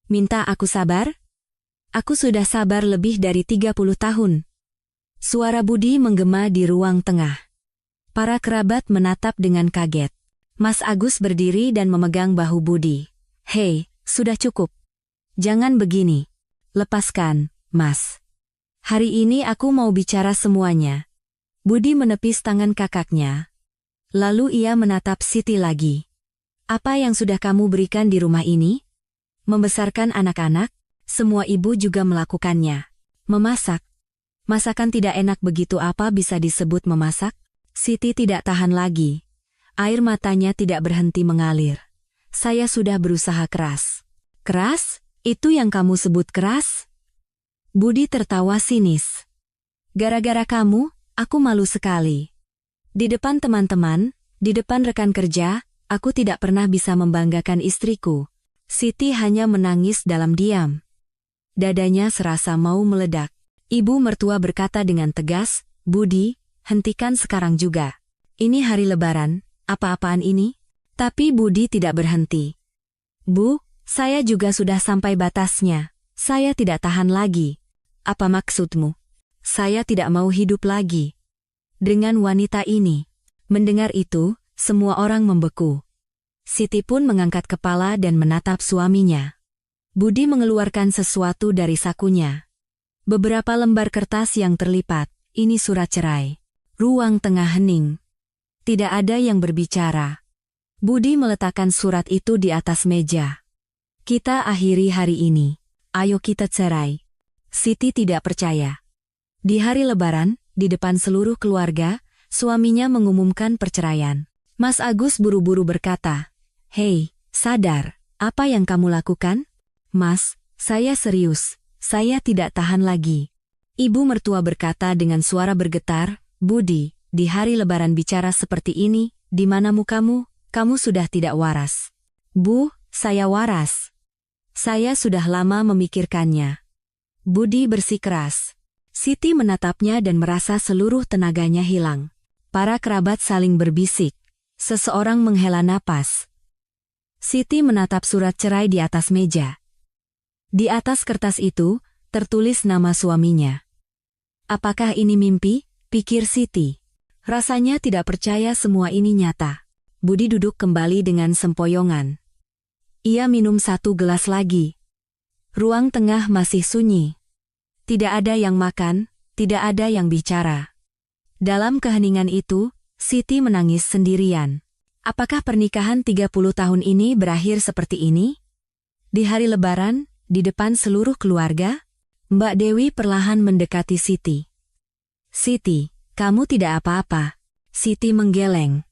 Minta aku sabar? Aku sudah sabar lebih dari 30 tahun. Suara Budi menggema di ruang tengah. Para kerabat menatap dengan kaget. Mas Agus berdiri dan memegang bahu Budi. Hei, sudah cukup. Jangan begini. Lepaskan, Mas. Hari ini aku mau bicara semuanya. Budi menepis tangan kakaknya. Lalu ia menatap Siti lagi. Apa yang sudah kamu berikan di rumah ini? Membesarkan anak-anak, semua ibu juga melakukannya. Memasak. Masakan tidak enak begitu apa bisa disebut memasak? Siti tidak tahan lagi. Air matanya tidak berhenti mengalir. Saya sudah berusaha keras. Keras? Itu yang kamu sebut keras? Budi tertawa sinis. Gara-gara kamu, aku malu sekali. Di depan teman-teman, di depan rekan kerja, aku tidak pernah bisa membanggakan istriku. Siti hanya menangis dalam diam. Dadanya serasa mau meledak. Ibu mertua berkata dengan tegas, Budi, hentikan sekarang juga. Ini hari Lebaran, apa-apaan ini? Tapi Budi tidak berhenti. Bu, saya juga sudah sampai batasnya. Saya tidak tahan lagi. Apa maksudmu? Saya tidak mau hidup lagi dengan wanita ini. Mendengar itu, semua orang membeku. Siti pun mengangkat kepala dan menatap suaminya. Budi mengeluarkan sesuatu dari sakunya. Beberapa lembar kertas yang terlipat, ini surat cerai. Ruang tengah hening. Tidak ada yang berbicara. Budi meletakkan surat itu di atas meja. Kita akhiri hari ini. Ayo kita cerai. Siti tidak percaya. Di hari Lebaran, di depan seluruh keluarga, suaminya mengumumkan perceraian. Mas Agus buru-buru berkata, Hei, sadar, apa yang kamu lakukan? Mas, Saya serius, saya tidak tahan lagi. Ibu mertua berkata dengan suara bergetar, Budi, di hari Lebaran bicara seperti ini, di mana mukamu? Kamu sudah tidak waras. Bu, saya waras. Saya sudah lama memikirkannya. Budi bersikeras. Siti menatapnya dan merasa seluruh tenaganya hilang. Para kerabat saling berbisik. Seseorang menghela napas. Siti menatap surat cerai di atas meja. Di atas kertas itu, tertulis nama suaminya. Apakah ini mimpi? Pikir Siti. Rasanya tidak percaya semua ini nyata. Budi duduk kembali dengan sempoyongan. Ia minum 1 gelas lagi. Ruang tengah masih sunyi. Tidak ada yang makan, tidak ada yang bicara. Dalam keheningan itu, Siti menangis sendirian. Apakah pernikahan 30 tahun ini berakhir seperti ini? Di hari Lebaran, di depan seluruh keluarga, Mbak Dewi perlahan mendekati Siti. Siti, kamu tidak apa-apa. Siti menggeleng.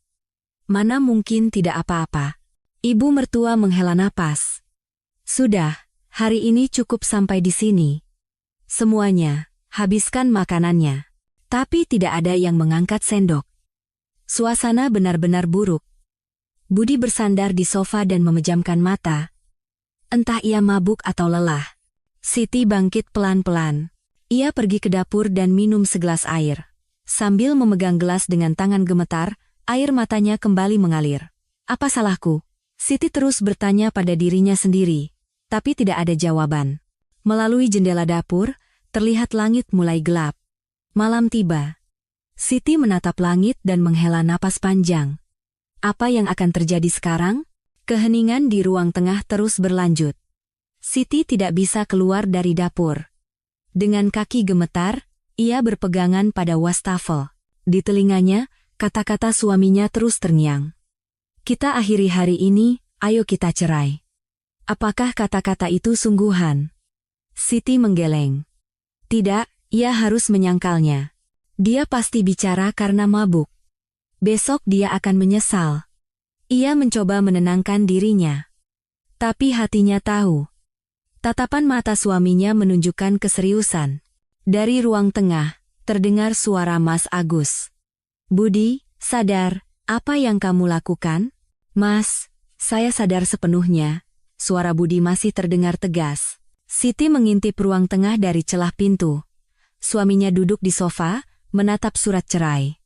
Mana mungkin tidak apa-apa. Ibu mertua menghela napas. Sudah, hari ini cukup sampai di sini. Semuanya, habiskan makanannya. Tapi tidak ada yang mengangkat sendok. Suasana benar-benar buruk. Budi bersandar di sofa dan memejamkan mata. Entah ia mabuk atau lelah. Siti bangkit pelan-pelan. Ia pergi ke dapur dan minum segelas air. Sambil memegang gelas dengan tangan gemetar, air matanya kembali mengalir. Apa salahku? Siti terus bertanya pada dirinya sendiri. Tapi tidak ada jawaban. Melalui jendela dapur, terlihat langit mulai gelap. Malam tiba. Siti menatap langit dan menghela napas panjang. Apa yang akan terjadi sekarang? Keheningan di ruang tengah terus berlanjut. Siti tidak bisa keluar dari dapur. Dengan kaki gemetar, ia berpegangan pada wastafel. Di telinganya, kata-kata suaminya terus terngiang. Kita akhiri hari ini, ayo kita cerai. Apakah kata-kata itu sungguhan? Siti menggeleng. Tidak, ia harus menyangkalnya. Dia pasti bicara karena mabuk. Besok dia akan menyesal. Ia mencoba menenangkan dirinya. Tapi hatinya tahu. Tatapan mata suaminya menunjukkan keseriusan. Dari ruang tengah, terdengar suara Mas Agus. Budi, sadar, apa yang kamu lakukan? Mas, saya sadar sepenuhnya. Suara Budi masih terdengar tegas. Siti mengintip ruang tengah dari celah pintu. Suaminya duduk di sofa, menatap surat cerai.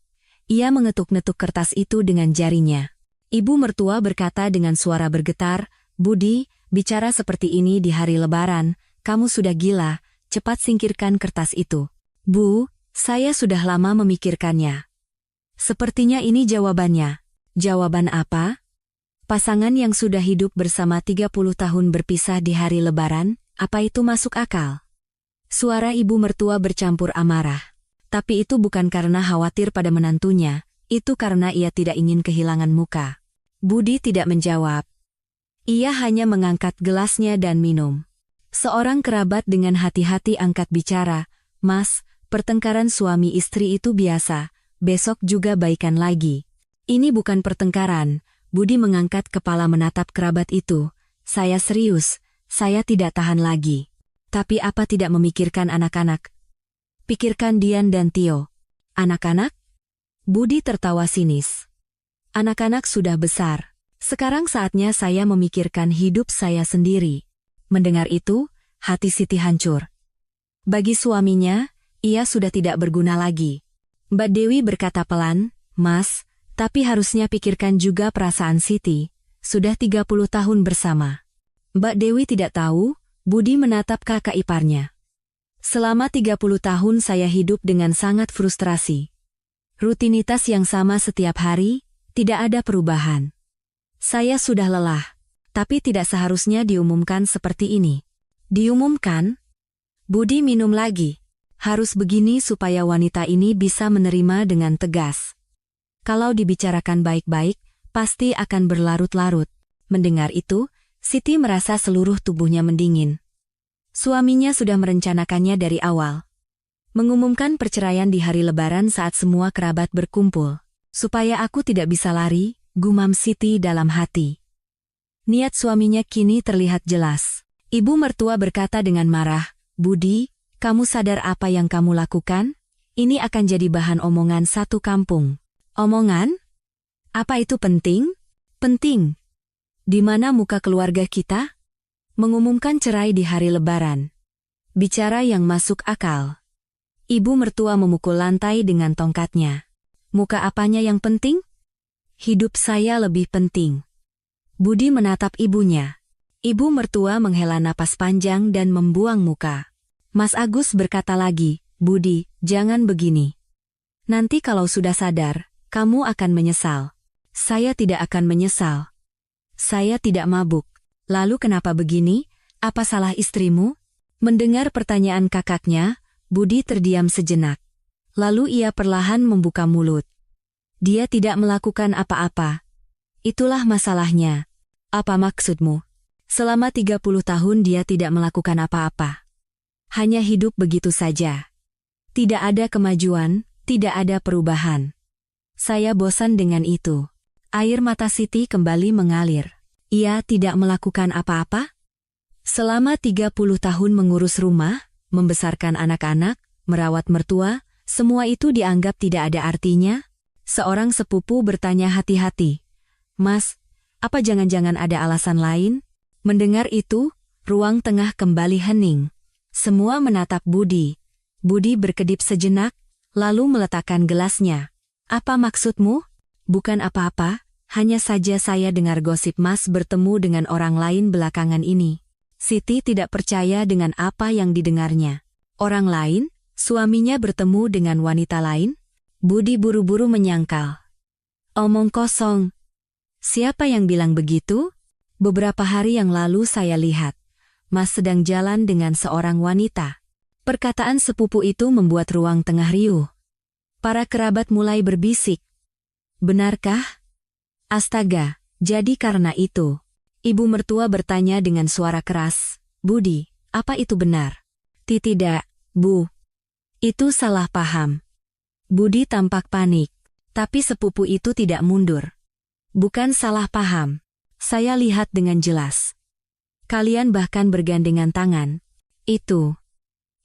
Ia mengetuk-netuk kertas itu dengan jarinya. Ibu mertua berkata dengan suara bergetar, Budi, bicara seperti ini di hari Lebaran, kamu sudah gila, cepat singkirkan kertas itu. Bu, saya sudah lama memikirkannya. Sepertinya ini jawabannya. Jawaban apa? Pasangan yang sudah hidup bersama 30 tahun berpisah di hari Lebaran, apa itu masuk akal? Suara ibu mertua bercampur amarah. Tapi itu bukan karena khawatir pada menantunya, itu karena ia tidak ingin kehilangan muka. Budi tidak menjawab. Ia hanya mengangkat gelasnya dan minum. Seorang kerabat dengan hati-hati angkat bicara, Mas, pertengkaran suami istri itu biasa, besok juga baikan lagi. Ini bukan pertengkaran. Budi mengangkat kepala menatap kerabat itu. Saya serius, saya tidak tahan lagi. Tapi apa tidak memikirkan anak-anak? Pikirkan Dian dan Tio. Anak-anak? Budi tertawa sinis. Anak-anak sudah besar. Sekarang saatnya saya memikirkan hidup saya sendiri. Mendengar itu, hati Siti hancur. Bagi suaminya, ia sudah tidak berguna lagi. Mbak Dewi berkata pelan, Mas, tapi harusnya pikirkan juga perasaan Siti. Sudah 30 tahun bersama. Mbak Dewi tidak tahu, Budi menatap kakak iparnya. Selama 30 tahun saya hidup dengan sangat frustrasi. Rutinitas yang sama setiap hari, tidak ada perubahan. Saya sudah lelah, tapi tidak seharusnya diumumkan seperti ini. Diumumkan? Budi minum lagi. Harus begini supaya wanita ini bisa menerima dengan tegas. Kalau dibicarakan baik-baik, pasti akan berlarut-larut. Mendengar itu, Siti merasa seluruh tubuhnya mendingin. Suaminya sudah merencanakannya dari awal. Mengumumkan perceraian di hari Lebaran saat semua kerabat berkumpul. Supaya aku tidak bisa lari, gumam Siti dalam hati. Niat suaminya kini terlihat jelas. Ibu mertua berkata dengan marah, "Budi, kamu sadar apa yang kamu lakukan? Ini akan jadi bahan omongan satu kampung." "Omongan? Apa itu penting?" "Penting. Di mana muka keluarga kita? Mengumumkan cerai di hari Lebaran. Bicara yang masuk akal." Ibu mertua memukul lantai dengan tongkatnya. "Muka apanya yang penting? Hidup saya lebih penting." Budi menatap ibunya. Ibu mertua menghela napas panjang dan membuang muka. Mas Agus berkata lagi, "Budi, jangan begini. Nanti kalau sudah sadar, kamu akan menyesal." "Saya tidak akan menyesal. Saya tidak mabuk." "Lalu kenapa begini? Apa salah istrimu?" Mendengar pertanyaan kakaknya, Budi terdiam sejenak. Lalu ia perlahan membuka mulut. "Dia tidak melakukan apa-apa. Itulah masalahnya." "Apa maksudmu?" "Selama 30 tahun dia tidak melakukan apa-apa. Hanya hidup begitu saja. Tidak ada kemajuan, tidak ada perubahan. Saya bosan dengan itu." Air mata Siti kembali mengalir. "Ia tidak melakukan apa-apa? Selama 30 tahun mengurus rumah, membesarkan anak-anak, merawat mertua, semua itu dianggap tidak ada artinya?" Seorang sepupu bertanya hati-hati. "Mas, apa jangan-jangan ada alasan lain?" Mendengar itu, ruang tengah kembali hening. Semua menatap Budi. Budi berkedip sejenak, lalu meletakkan gelasnya. "Apa maksudmu?" "Bukan apa-apa, hanya saja saya dengar gosip Mas bertemu dengan orang lain belakangan ini." Siti tidak percaya dengan apa yang didengarnya. "Orang lain? Suaminya bertemu dengan wanita lain?" Budi buru-buru menyangkal. "Omong kosong. Siapa yang bilang begitu? Beberapa hari yang lalu saya lihat Mas sedang jalan dengan seorang wanita." Perkataan sepupu itu membuat ruang tengah riuh. Para kerabat mulai berbisik. "Benarkah?" "Astaga, jadi karena itu?" Ibu mertua bertanya dengan suara keras. "Budi, apa itu benar?" "Tidak, Bu. Itu salah paham." Budi tampak panik, tapi sepupu itu tidak mundur. "Bukan salah paham. Saya lihat dengan jelas. Kalian bahkan bergandengan tangan." "Itu..."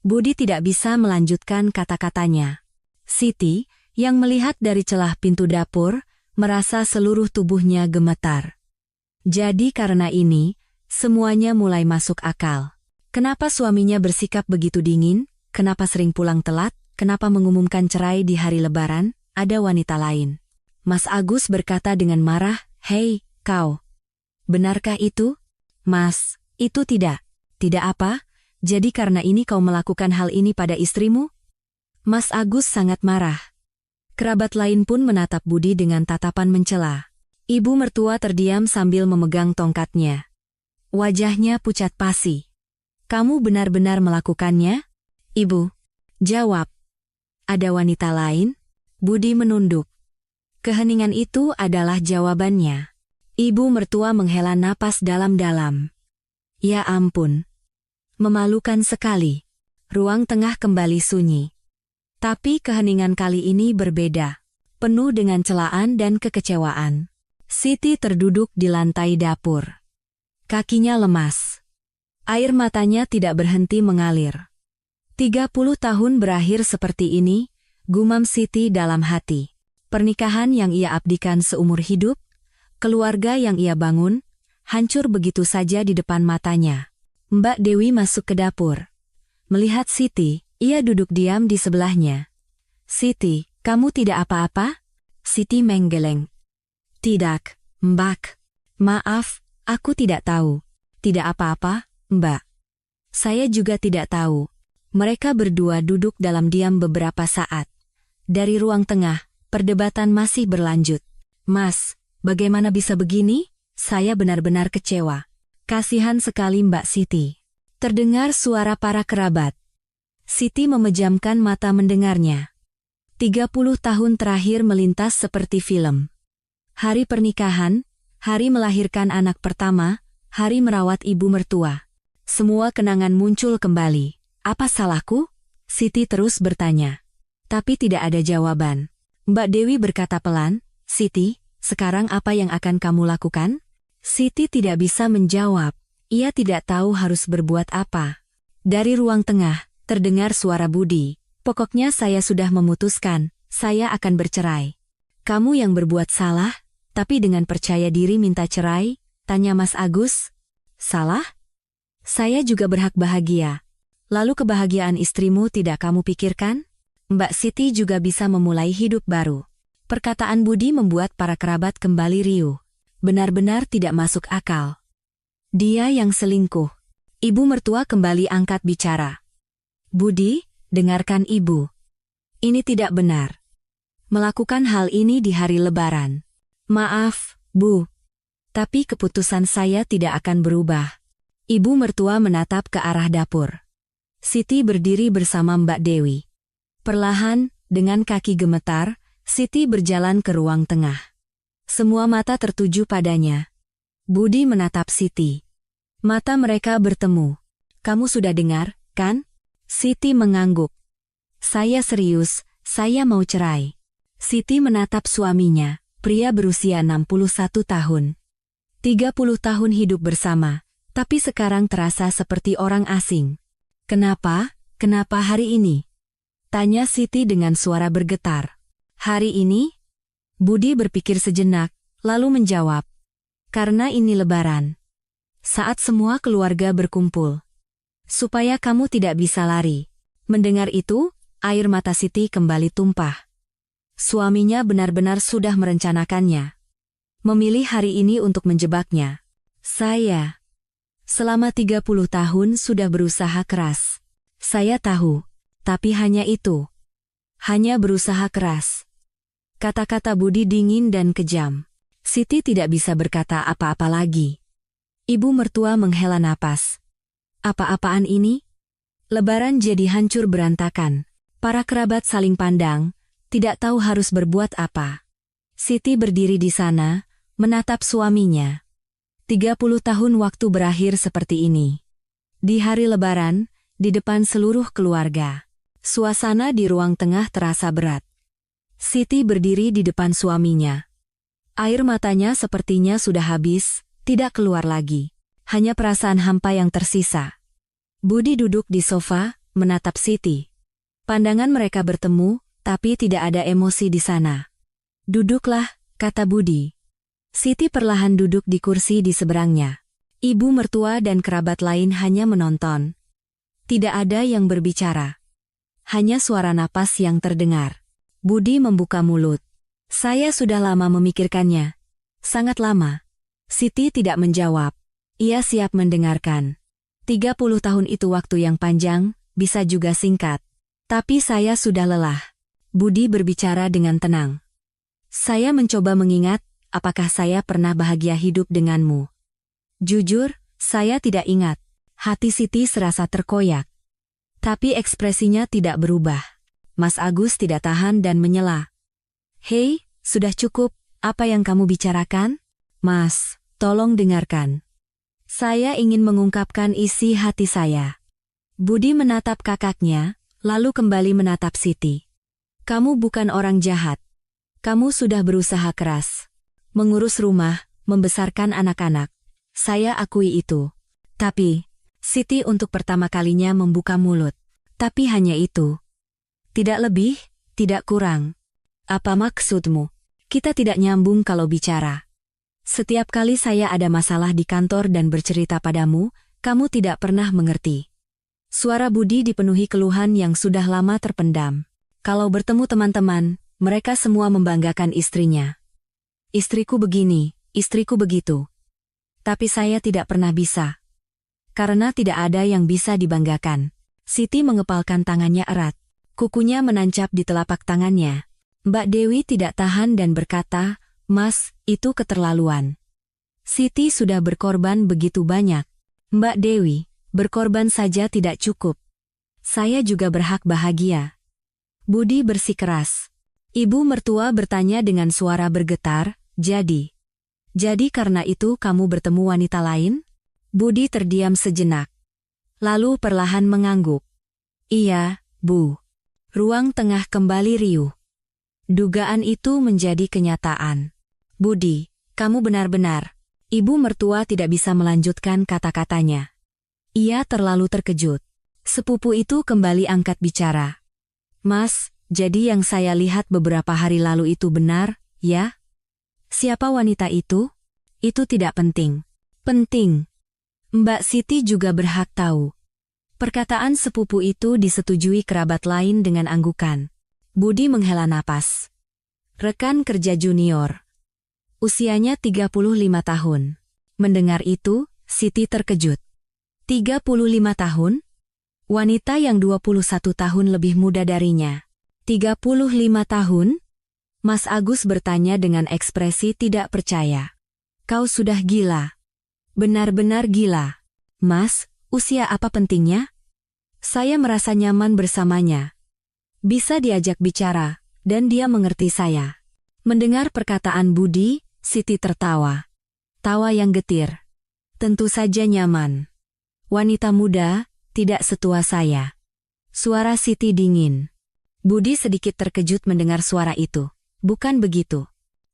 Budi tidak bisa melanjutkan kata-katanya. Siti, yang melihat dari celah pintu dapur, merasa seluruh tubuhnya gemetar. Jadi karena ini, semuanya mulai masuk akal. Kenapa suaminya bersikap begitu dingin? Kenapa sering pulang telat? Kenapa mengumumkan cerai di hari Lebaran? Ada wanita lain. Mas Agus berkata dengan marah, "Hei, kau. Benarkah itu?" "Mas, itu tidak." "Tidak apa? Jadi karena ini kau melakukan hal ini pada istrimu?" Mas Agus sangat marah. Kerabat lain pun menatap Budi dengan tatapan mencela. Ibu mertua terdiam sambil memegang tongkatnya. Wajahnya pucat pasi. "Kamu benar-benar melakukannya?" "Ibu." "Jawab." "Ada wanita lain?" Budi menunduk. Keheningan itu adalah jawabannya. Ibu mertua menghela napas dalam-dalam. Ya ampun. Memalukan sekali. Ruang tengah kembali sunyi. Tapi keheningan kali ini berbeda. Penuh dengan celaan dan kekecewaan. Siti terduduk di lantai dapur. Kakinya lemas. Air matanya tidak berhenti mengalir. 30 tahun berakhir seperti ini, gumam Siti dalam hati. Pernikahan yang ia abdikan seumur hidup, keluarga yang ia bangun, hancur begitu saja di depan matanya. Mbak Dewi masuk ke dapur. Melihat Siti, ia duduk diam di sebelahnya. "Siti, kamu tidak apa-apa?" Siti menggeleng. "Tidak, Mbak. Maaf, aku tidak tahu." "Tidak apa-apa, Mbak." "Saya juga tidak tahu." Mereka berdua duduk dalam diam beberapa saat. Dari ruang tengah, perdebatan masih berlanjut. "Mas, bagaimana bisa begini? Saya benar-benar kecewa." "Kasihan sekali Mbak Siti." Terdengar suara para kerabat. Siti memejamkan mata mendengarnya. 30 tahun terakhir melintas seperti film. Hari pernikahan, hari melahirkan anak pertama, hari merawat ibu mertua. Semua kenangan muncul kembali. "Apa salahku?" Siti terus bertanya. Tapi tidak ada jawaban. Mbak Dewi berkata pelan, "Siti, sekarang apa yang akan kamu lakukan?" Siti tidak bisa menjawab. Ia tidak tahu harus berbuat apa. Dari ruang tengah, terdengar suara Budi. Pokoknya saya sudah memutuskan, saya akan bercerai. Kamu yang berbuat salah, tapi dengan percaya diri minta cerai? Tanya Mas Agus. Salah? Saya juga berhak bahagia. Lalu kebahagiaan istrimu tidak kamu pikirkan? Mbak Siti juga bisa memulai hidup baru. Perkataan Budi membuat para kerabat kembali riuh. Benar-benar tidak masuk akal. Dia yang selingkuh. Ibu mertua kembali angkat bicara. Budi, dengarkan ibu. Ini tidak benar. Melakukan hal ini di hari Lebaran. Maaf, Bu. Tapi keputusan saya tidak akan berubah. Ibu mertua menatap ke arah dapur. Siti berdiri bersama Mbak Dewi. Perlahan, dengan kaki gemetar, Siti berjalan ke ruang tengah. Semua mata tertuju padanya. Budi menatap Siti. Mata mereka bertemu. Kamu sudah dengar, kan? Siti mengangguk. Saya serius, saya mau cerai. Siti menatap suaminya, pria berusia 61 tahun. 30 tahun hidup bersama, tapi sekarang terasa seperti orang asing. Kenapa? Kenapa hari ini? Tanya Siti dengan suara bergetar. Hari ini? Budi berpikir sejenak, lalu menjawab. Karena ini Lebaran. Saat semua keluarga berkumpul. Supaya kamu tidak bisa lari. Mendengar itu, air mata Siti kembali tumpah. Suaminya benar-benar sudah merencanakannya. Memilih hari ini untuk menjebaknya. Saya. Selama 30 tahun sudah berusaha keras. Saya tahu, tapi hanya itu. Hanya berusaha keras. Kata-kata Budi dingin dan kejam. Siti tidak bisa berkata apa-apa lagi. Ibu mertua menghela napas. Apa-apaan ini? Lebaran jadi hancur berantakan. Para kerabat saling pandang, tidak tahu harus berbuat apa. Siti berdiri di sana, menatap suaminya. 30 tahun waktu berakhir seperti ini. Di hari Lebaran, di depan seluruh keluarga. Suasana di ruang tengah terasa berat. Siti berdiri di depan suaminya. Air matanya sepertinya sudah habis, tidak keluar lagi. Hanya perasaan hampa yang tersisa. Budi duduk di sofa, menatap Siti. Pandangan mereka bertemu, tapi tidak ada emosi di sana. Duduklah, kata Budi. Siti perlahan duduk di kursi di seberangnya. Ibu mertua dan kerabat lain hanya menonton. Tidak ada yang berbicara. Hanya suara napas yang terdengar. Budi membuka mulut. Saya sudah lama memikirkannya. Sangat lama. Siti tidak menjawab. Ia siap mendengarkan. 30 tahun itu waktu yang panjang, bisa juga singkat. Tapi saya sudah lelah. Budi berbicara dengan tenang. Saya mencoba mengingat, apakah saya pernah bahagia hidup denganmu? Jujur, saya tidak ingat. Hati Siti serasa terkoyak. Tapi ekspresinya tidak berubah. Mas Agus tidak tahan dan menyela. Hei, sudah cukup, apa yang kamu bicarakan? Mas, tolong dengarkan. Saya ingin mengungkapkan isi hati saya. Budi menatap kakaknya, lalu kembali menatap Siti. Kamu bukan orang jahat. Kamu sudah berusaha keras. Mengurus rumah, membesarkan anak-anak. Saya akui itu. Tapi, Siti untuk pertama kalinya membuka mulut. Tapi hanya itu. Tidak lebih, tidak kurang. Apa maksudmu? Kita tidak nyambung kalau bicara. Setiap kali saya ada masalah di kantor dan bercerita padamu, kamu tidak pernah mengerti. Suara Budi dipenuhi keluhan yang sudah lama terpendam. Kalau bertemu teman-teman, mereka semua membanggakan istrinya. Istriku begini, istriku begitu. Tapi saya tidak pernah bisa. Karena tidak ada yang bisa dibanggakan. Siti mengepalkan tangannya erat. Kukunya menancap di telapak tangannya. Mbak Dewi tidak tahan dan berkata, Mas, itu keterlaluan. Siti sudah berkorban begitu banyak. Mbak Dewi, berkorban saja tidak cukup. Saya juga berhak bahagia. Budi bersikeras. Ibu mertua bertanya dengan suara bergetar, Jadi karena itu kamu bertemu wanita lain? Budi terdiam sejenak. Lalu perlahan mengangguk. Iya, Bu. Ruang tengah kembali riuh. Dugaan itu menjadi kenyataan. Budi, kamu benar-benar. Ibu mertua tidak bisa melanjutkan kata-katanya. Ia terlalu terkejut. Sepupu itu kembali angkat bicara. Mas, jadi yang saya lihat beberapa hari lalu itu benar, ya? Siapa wanita itu? Itu tidak penting. Penting. Mbak Siti juga berhak tahu. Perkataan sepupu itu disetujui kerabat lain dengan anggukan. Budi menghela napas. Rekan kerja junior. Usianya 35 tahun. Mendengar itu, Siti terkejut. 35 tahun? Wanita yang 21 tahun lebih muda darinya. 35 tahun? Mas Agus bertanya dengan ekspresi tidak percaya. Kau sudah gila. Benar-benar gila. Mas, usia apa pentingnya? Saya merasa nyaman bersamanya. Bisa diajak bicara, dan dia mengerti saya. Mendengar perkataan Budi, Siti tertawa. Tawa yang getir. Tentu saja nyaman. Wanita muda, tidak setua saya. Suara Siti dingin. Budi sedikit terkejut mendengar suara itu. Bukan begitu.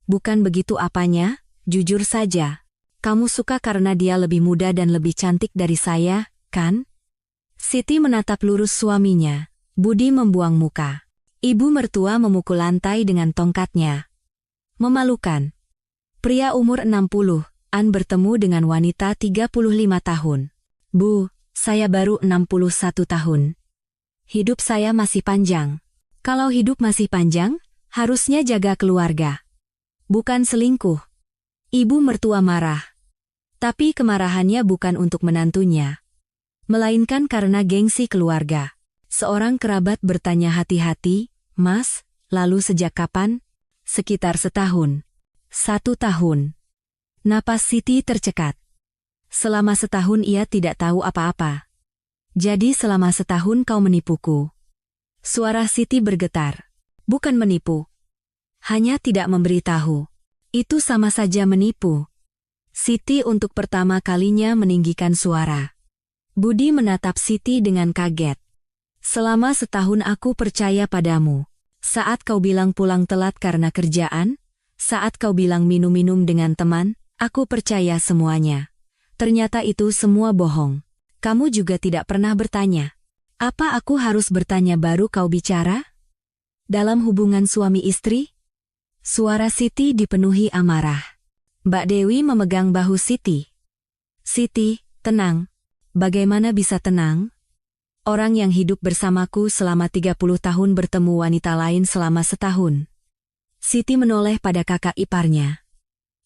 Bukan begitu apanya, jujur saja. Kamu suka karena dia lebih muda dan lebih cantik dari saya, kan? Siti menatap lurus suaminya. Budi membuang muka. Ibu mertua memukul lantai dengan tongkatnya. Memalukan. Pria umur 60-an bertemu dengan wanita 35 tahun. Bu, saya baru 61 tahun. Hidup saya masih panjang. Kalau hidup masih panjang, harusnya jaga keluarga. Bukan selingkuh. Ibu mertua marah. Tapi kemarahannya bukan untuk menantunya. Melainkan karena gengsi keluarga. Seorang kerabat bertanya hati-hati, Mas, lalu sejak kapan? Sekitar setahun. 1 tahun. Napas Siti tercekat. Selama setahun ia tidak tahu apa-apa. Jadi selama setahun kau menipuku. Suara Siti bergetar. Bukan menipu. Hanya tidak memberitahu. Itu sama saja menipu. Siti untuk pertama kalinya meninggikan suara. Budi menatap Siti dengan kaget. Selama setahun aku percaya padamu. Saat kau bilang pulang telat karena kerjaan, saat kau bilang minum-minum dengan teman, aku percaya semuanya. Ternyata itu semua bohong. Kamu juga tidak pernah bertanya. Apa aku harus bertanya baru kau bicara? Dalam hubungan suami istri? Suara Siti dipenuhi amarah. Mbak Dewi memegang bahu Siti. Siti, tenang. Bagaimana bisa tenang? Orang yang hidup bersamaku selama 30 tahun bertemu wanita lain selama setahun. Siti menoleh pada kakak iparnya.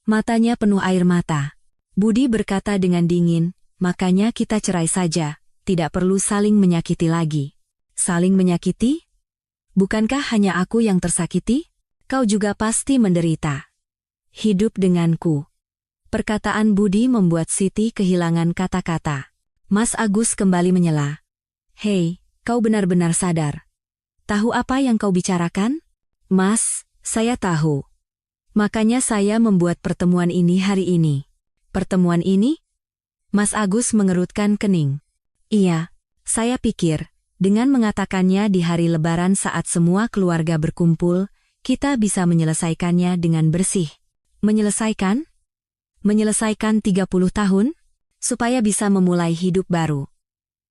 Matanya penuh air mata. Budi berkata dengan dingin, makanya kita cerai saja, tidak perlu saling menyakiti lagi. Saling menyakiti? Bukankah hanya aku yang tersakiti? Kau juga pasti menderita. Hidup denganku. Perkataan Budi membuat Siti kehilangan kata-kata. Mas Agus kembali menyela. Hei, kau benar-benar sadar. Tahu apa yang kau bicarakan? Mas, saya tahu. Makanya saya membuat pertemuan ini hari ini. Pertemuan ini? Mas Agus mengerutkan kening. Iya, saya pikir, dengan mengatakannya di hari Lebaran saat semua keluarga berkumpul, kita bisa menyelesaikannya dengan bersih. Menyelesaikan? Menyelesaikan 30 tahun? Supaya bisa memulai hidup baru.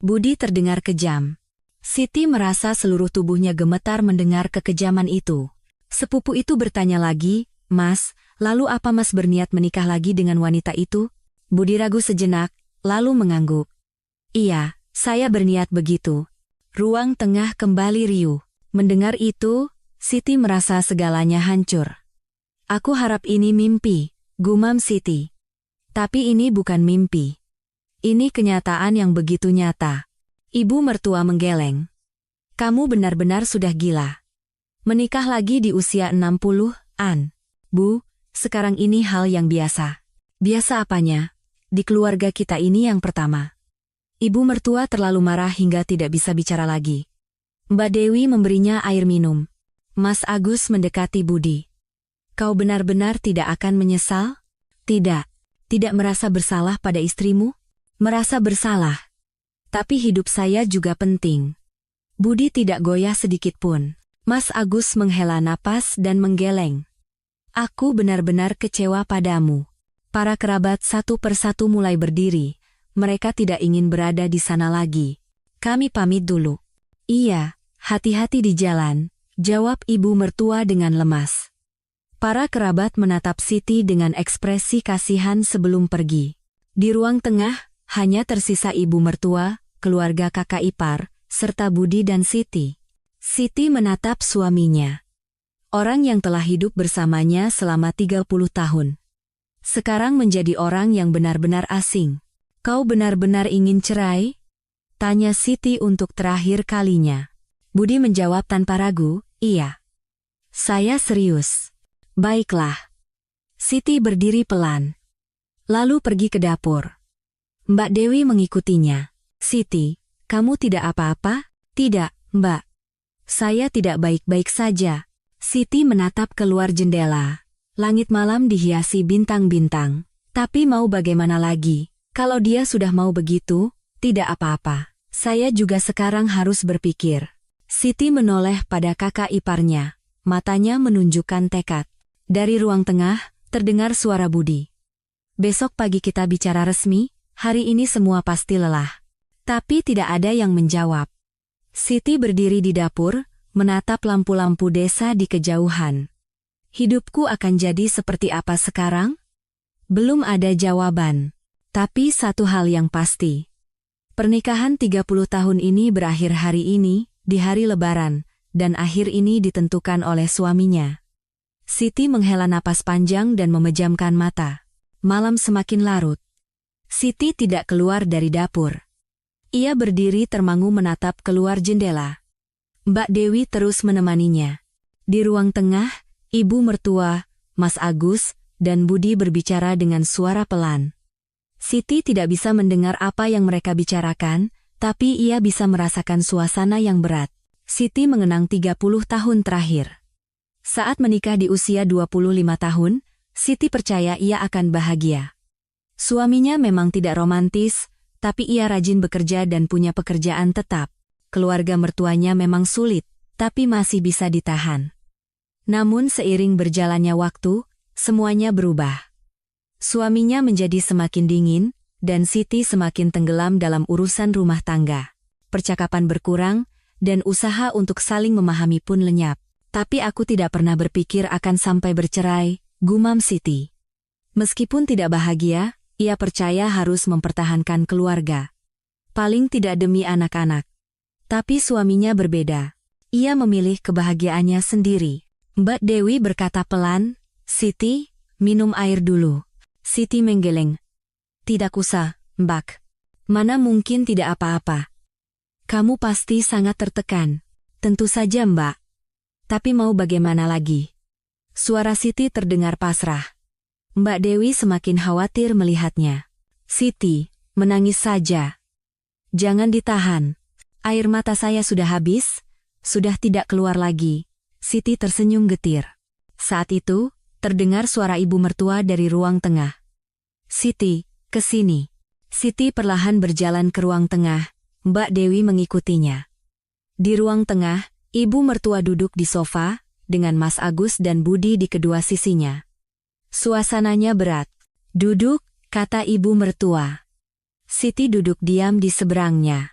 Budi terdengar kejam. Siti merasa seluruh tubuhnya gemetar mendengar kekejaman itu. Sepupu itu bertanya lagi, Mas, lalu apa Mas berniat menikah lagi dengan wanita itu? Budi ragu sejenak, lalu mengangguk. Iya, saya berniat begitu. Ruang tengah kembali riuh. Mendengar itu, Siti merasa segalanya hancur. Aku harap ini mimpi, gumam Siti. Tapi ini bukan mimpi. Ini kenyataan yang begitu nyata. Ibu mertua menggeleng. Kamu benar-benar sudah gila. Menikah lagi di usia 60-an. Bu, sekarang ini hal yang biasa. Biasa apanya? Di keluarga kita ini yang pertama. Ibu mertua terlalu marah hingga tidak bisa bicara lagi. Mbak Dewi memberinya air minum. Mas Agus mendekati Budi. Kau benar-benar tidak akan menyesal? Tidak. Tidak merasa bersalah pada istrimu? Merasa bersalah. Tapi hidup saya juga penting. Budi tidak goyah sedikit pun. Mas Agus menghela napas dan menggeleng. Aku benar-benar kecewa padamu. Para kerabat satu persatu mulai berdiri. Mereka tidak ingin berada di sana lagi. Kami pamit dulu. Iya, hati-hati di jalan, jawab ibu mertua dengan lemas. Para kerabat menatap Siti dengan ekspresi kasihan sebelum pergi. Di ruang tengah, hanya tersisa ibu mertua, keluarga kakak ipar, serta Budi dan Siti. Siti menatap suaminya. Orang yang telah hidup bersamanya selama 30 tahun. Sekarang menjadi orang yang benar-benar asing. Kau benar-benar ingin cerai? Tanya Siti untuk terakhir kalinya. Budi menjawab tanpa ragu, iya. Saya serius. Baiklah. Siti berdiri pelan. Lalu pergi ke dapur. Mbak Dewi mengikutinya. Siti, kamu tidak apa-apa? Tidak, Mbak. Saya tidak baik-baik saja. Siti menatap keluar jendela. Langit malam dihiasi bintang-bintang. Tapi mau bagaimana lagi? Kalau dia sudah mau begitu, tidak apa-apa. Saya juga sekarang harus berpikir. Siti menoleh pada kakak iparnya. Matanya menunjukkan tekad. Dari ruang tengah, terdengar suara Budi. Besok pagi kita bicara resmi, hari ini semua pasti lelah. Tapi tidak ada yang menjawab. Siti berdiri di dapur, menatap lampu-lampu desa di kejauhan. Hidupku akan jadi seperti apa sekarang? Belum ada jawaban. Tapi satu hal yang pasti. Pernikahan 30 tahun ini berakhir hari ini, di hari Lebaran, dan akhir ini ditentukan oleh suaminya. Siti menghela napas panjang dan memejamkan mata. Malam semakin larut. Siti tidak keluar dari dapur. Ia berdiri termangu menatap keluar jendela. Mbak Dewi terus menemaninya. Di ruang tengah, ibu mertua, Mas Agus, dan Budi berbicara dengan suara pelan. Siti tidak bisa mendengar apa yang mereka bicarakan, tapi ia bisa merasakan suasana yang berat. Siti mengenang 30 tahun terakhir. Saat menikah di usia 25 tahun, Siti percaya ia akan bahagia. Suaminya memang tidak romantis, tapi ia rajin bekerja dan punya pekerjaan tetap. Keluarga mertuanya memang sulit, tapi masih bisa ditahan. Namun seiring berjalannya waktu, semuanya berubah. Suaminya menjadi semakin dingin, dan Siti semakin tenggelam dalam urusan rumah tangga. Percakapan berkurang, dan usaha untuk saling memahami pun lenyap. Tapi aku tidak pernah berpikir akan sampai bercerai, gumam Siti. Meskipun tidak bahagia, ia percaya harus mempertahankan keluarga. Paling tidak demi anak-anak. Tapi suaminya berbeda. Ia memilih kebahagiaannya sendiri. Mbak Dewi berkata pelan, Siti, minum air dulu. Siti menggeleng. Tidak usah, Mbak. Mana mungkin tidak apa-apa. Kamu pasti sangat tertekan. Tentu saja, Mbak. Tapi mau bagaimana lagi? Suara Siti terdengar pasrah. Mbak Dewi semakin khawatir melihatnya. Siti, menangis saja. Jangan ditahan. Air mata saya sudah habis, sudah tidak keluar lagi. Siti tersenyum getir. Saat itu, terdengar suara ibu mertua dari ruang tengah. Siti, ke sini. Siti perlahan berjalan ke ruang tengah, Mbak Dewi mengikutinya. Di ruang tengah, ibu mertua duduk di sofa, dengan Mas Agus dan Budi di kedua sisinya. Suasananya berat. Duduk, kata ibu mertua. Siti duduk diam di seberangnya.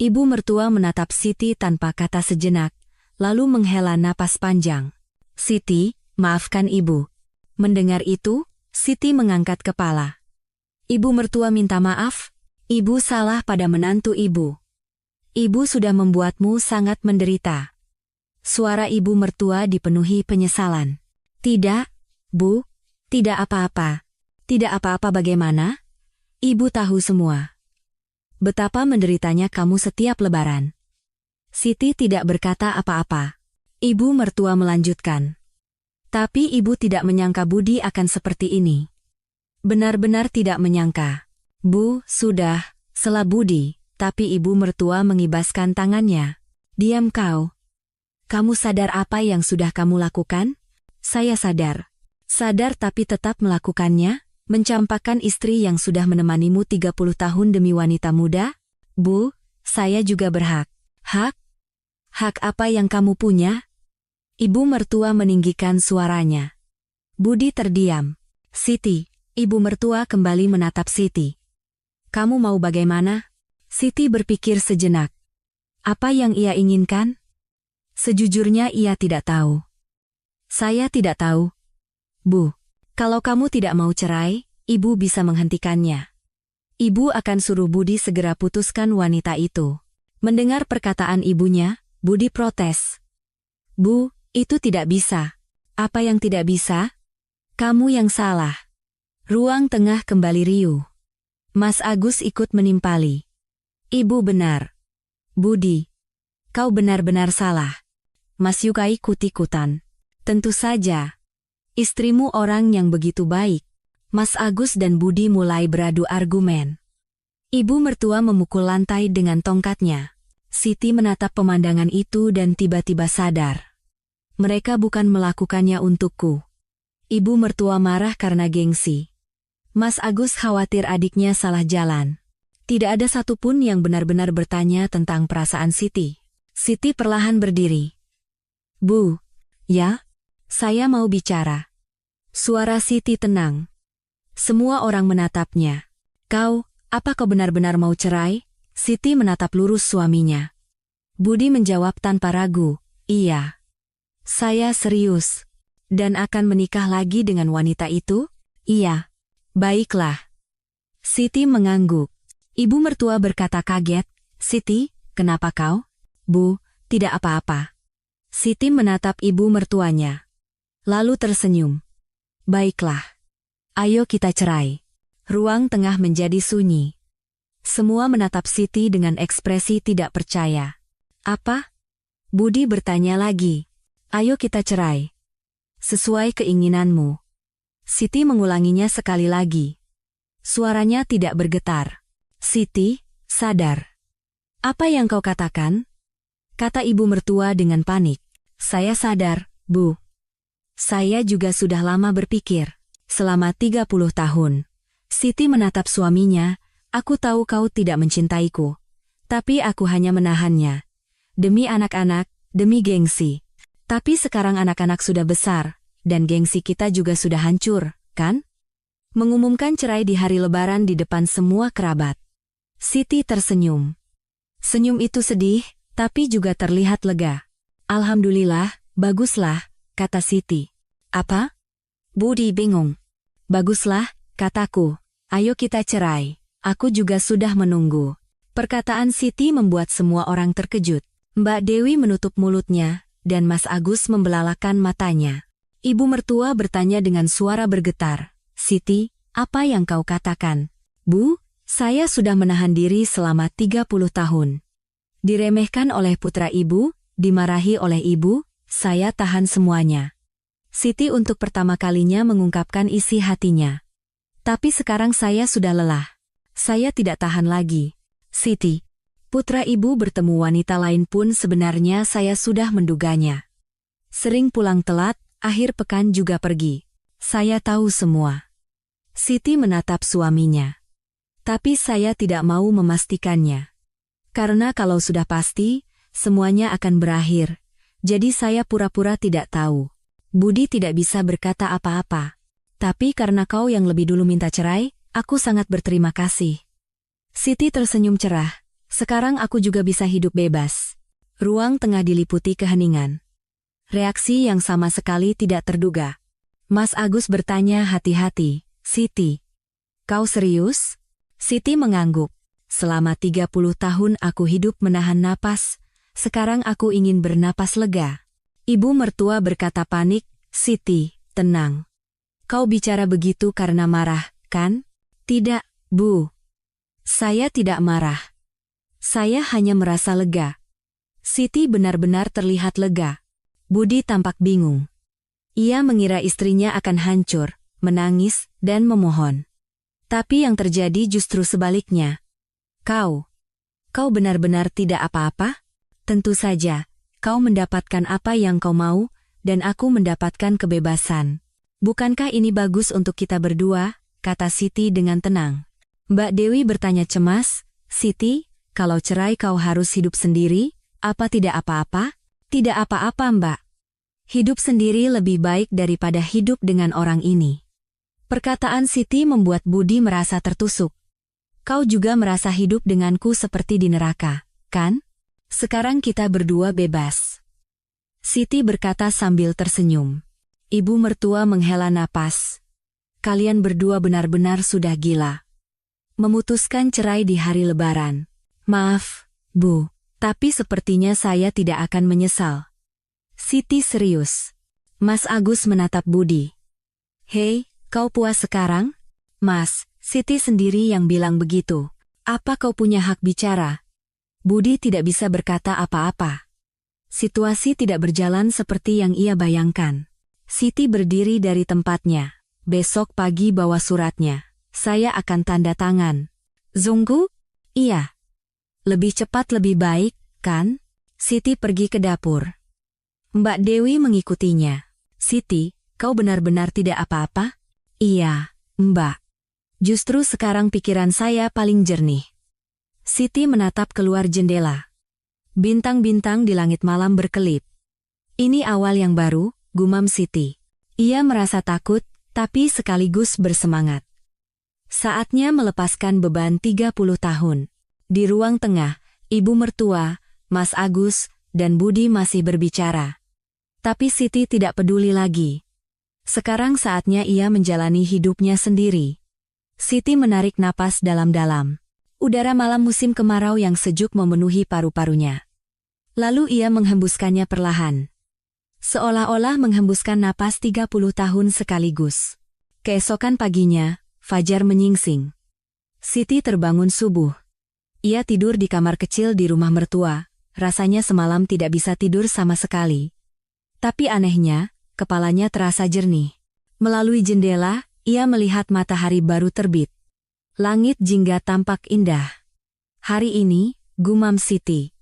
Ibu mertua menatap Siti tanpa kata sejenak, lalu menghela napas panjang. Siti, maafkan ibu. Mendengar itu, Siti mengangkat kepala. Ibu mertua minta maaf, ibu salah pada menantu ibu. Ibu sudah membuatmu sangat menderita. Suara ibu mertua dipenuhi penyesalan. Tidak, Bu, tidak apa-apa. Tidak apa-apa bagaimana? Ibu tahu semua. Betapa menderitanya kamu setiap lebaran. Siti tidak berkata apa-apa. Ibu mertua melanjutkan. Tapi ibu tidak menyangka Budi akan seperti ini. Benar-benar tidak menyangka. Bu, sudah, sela Budi, tapi ibu mertua mengibaskan tangannya. Diam kau. Kamu sadar apa yang sudah kamu lakukan? Saya sadar. Sadar tapi tetap melakukannya? Mencampakkan istri yang sudah menemanimu 30 tahun demi wanita muda? Bu, saya juga berhak. Hak? Hak apa yang kamu punya? Ibu mertua meninggikan suaranya. Budi terdiam. Siti, Ibu mertua kembali menatap Siti. Kamu mau bagaimana? Siti berpikir sejenak. Apa yang ia inginkan? Sejujurnya ia tidak tahu. Saya tidak tahu. Bu, kalau kamu tidak mau cerai, ibu bisa menghentikannya. Ibu akan suruh Budi segera putuskan wanita itu. Mendengar perkataan ibunya, Budi protes. Bu, itu tidak bisa. Apa yang tidak bisa? Kamu yang salah. Ruang tengah kembali riuh. Mas Agus ikut menimpali. Ibu benar. Budi, kau benar-benar salah. Mas Yuka ikut-ikutan. Tentu saja. Istrimu orang yang begitu baik. Mas Agus dan Budi mulai beradu argumen. Ibu mertua memukul lantai dengan tongkatnya. Siti menatap pemandangan itu dan tiba-tiba sadar. Mereka bukan melakukannya untukku. Ibu mertua marah karena gengsi. Mas Agus khawatir adiknya salah jalan. Tidak ada satupun yang benar-benar bertanya tentang perasaan Siti. Siti perlahan berdiri. Bu, ya, saya mau bicara. Suara Siti tenang. Semua orang menatapnya. Kau, apa kau benar-benar mau cerai? Siti menatap lurus suaminya. Budi menjawab tanpa ragu, iya. Saya serius. Dan akan menikah lagi dengan wanita itu? Iya. Baiklah. Siti mengangguk. Ibu mertua berkata kaget, Siti, kenapa kau? Bu, tidak apa-apa. Siti menatap ibu mertuanya. Lalu tersenyum. Baiklah. Ayo kita cerai. Ruang tengah menjadi sunyi. Semua menatap Siti dengan ekspresi tidak percaya. Apa? Budi bertanya lagi. Ayo kita cerai. Sesuai keinginanmu. Siti mengulanginya sekali lagi. Suaranya tidak bergetar. Siti, sadar. Apa yang kau katakan? Kata ibu mertua dengan panik. Saya sadar, Bu. Saya juga sudah lama berpikir. Selama 30 tahun. Siti menatap suaminya. Aku tahu kau tidak mencintaiku. Tapi aku hanya menahannya. Demi anak-anak, demi gengsi. Tapi sekarang anak-anak sudah besar. Dan gengsi kita juga sudah hancur, kan? Mengumumkan cerai di hari Lebaran di depan semua kerabat. Siti tersenyum. Senyum itu sedih, tapi juga terlihat lega. Alhamdulillah, baguslah, kata Siti. Apa? Budi bingung. Baguslah, kataku. Ayo kita cerai. Aku juga sudah menunggu. Perkataan Siti membuat semua orang terkejut. Mbak Dewi menutup mulutnya, dan Mas Agus membelalakan matanya. Ibu mertua bertanya dengan suara bergetar. Siti, apa yang kau katakan? Bu, saya sudah menahan diri selama 30 tahun. Diremehkan oleh putra ibu, dimarahi oleh ibu, saya tahan semuanya. Siti untuk pertama kalinya mengungkapkan isi hatinya. Tapi sekarang saya sudah lelah. Saya tidak tahan lagi. Siti, putra ibu bertemu wanita lain pun sebenarnya saya sudah menduganya. Sering pulang telat, akhir pekan juga pergi. Saya tahu semua. Siti menatap suaminya. Tapi saya tidak mau memastikannya. Karena kalau sudah pasti, semuanya akan berakhir. Jadi saya pura-pura tidak tahu. Budi tidak bisa berkata apa-apa. Tapi karena kau yang lebih dulu minta cerai, aku sangat berterima kasih. Siti tersenyum cerah. Sekarang aku juga bisa hidup bebas. Ruang tengah diliputi keheningan. Reaksi yang sama sekali tidak terduga. Mas Agus bertanya hati-hati, Siti, kau serius? Siti mengangguk. Selama 30 tahun aku hidup menahan napas, sekarang aku ingin bernapas lega. Ibu mertua berkata panik, Siti, tenang. Kau bicara begitu karena marah, kan? Tidak, Bu. Saya tidak marah. Saya hanya merasa lega. Siti benar-benar terlihat lega. Budi tampak bingung. Ia mengira istrinya akan hancur, menangis, dan memohon. Tapi yang terjadi justru sebaliknya. Kau benar-benar tidak apa-apa? Tentu saja, kau mendapatkan apa yang kau mau, dan aku mendapatkan kebebasan. Bukankah ini bagus untuk kita berdua? Kata Siti dengan tenang. Mbak Dewi bertanya cemas, Siti, kalau cerai kau harus hidup sendiri, apa tidak apa-apa? Tidak apa-apa, Mbak. Hidup sendiri lebih baik daripada hidup dengan orang ini. Perkataan Siti membuat Budi merasa tertusuk. Kau juga merasa hidup denganku seperti di neraka, kan? Sekarang kita berdua bebas. Siti berkata sambil tersenyum. Ibu mertua menghela napas. Kalian berdua benar-benar sudah gila. Memutuskan cerai di hari Lebaran. Maaf, Bu, tapi sepertinya saya tidak akan menyesal. Siti serius. Mas Agus menatap Budi. Hei, kau puas sekarang? Mas, Siti sendiri yang bilang begitu. Apa kau punya hak bicara? Budi tidak bisa berkata apa-apa. Situasi tidak berjalan seperti yang ia bayangkan. Siti berdiri dari tempatnya. Besok pagi bawa suratnya. Saya akan tanda tangan. Zunggu? Iya. Lebih cepat lebih baik, kan? Siti pergi ke dapur. Mbak Dewi mengikutinya. Siti, kau benar-benar tidak apa-apa? Iya, Mbak. Justru sekarang pikiran saya paling jernih. Siti menatap keluar jendela. Bintang-bintang di langit malam berkelip. Ini awal yang baru, gumam Siti. Ia merasa takut, tapi sekaligus bersemangat. Saatnya melepaskan beban 30 tahun. Di ruang tengah, ibu mertua, Mas Agus, dan Budi masih berbicara. Tapi Siti tidak peduli lagi. Sekarang saatnya ia menjalani hidupnya sendiri. Siti menarik napas dalam-dalam. Udara malam musim kemarau yang sejuk memenuhi paru-parunya. Lalu ia menghembuskannya perlahan. Seolah-olah menghembuskan napas 30 tahun sekaligus. Keesokan paginya, fajar menyingsing. Siti terbangun subuh. Ia tidur di kamar kecil di rumah mertua. Rasanya semalam tidak bisa tidur sama sekali. Tapi anehnya, kepalanya terasa jernih. Melalui jendela, ia melihat matahari baru terbit. Langit jingga tampak indah. Hari ini, gumam Siti.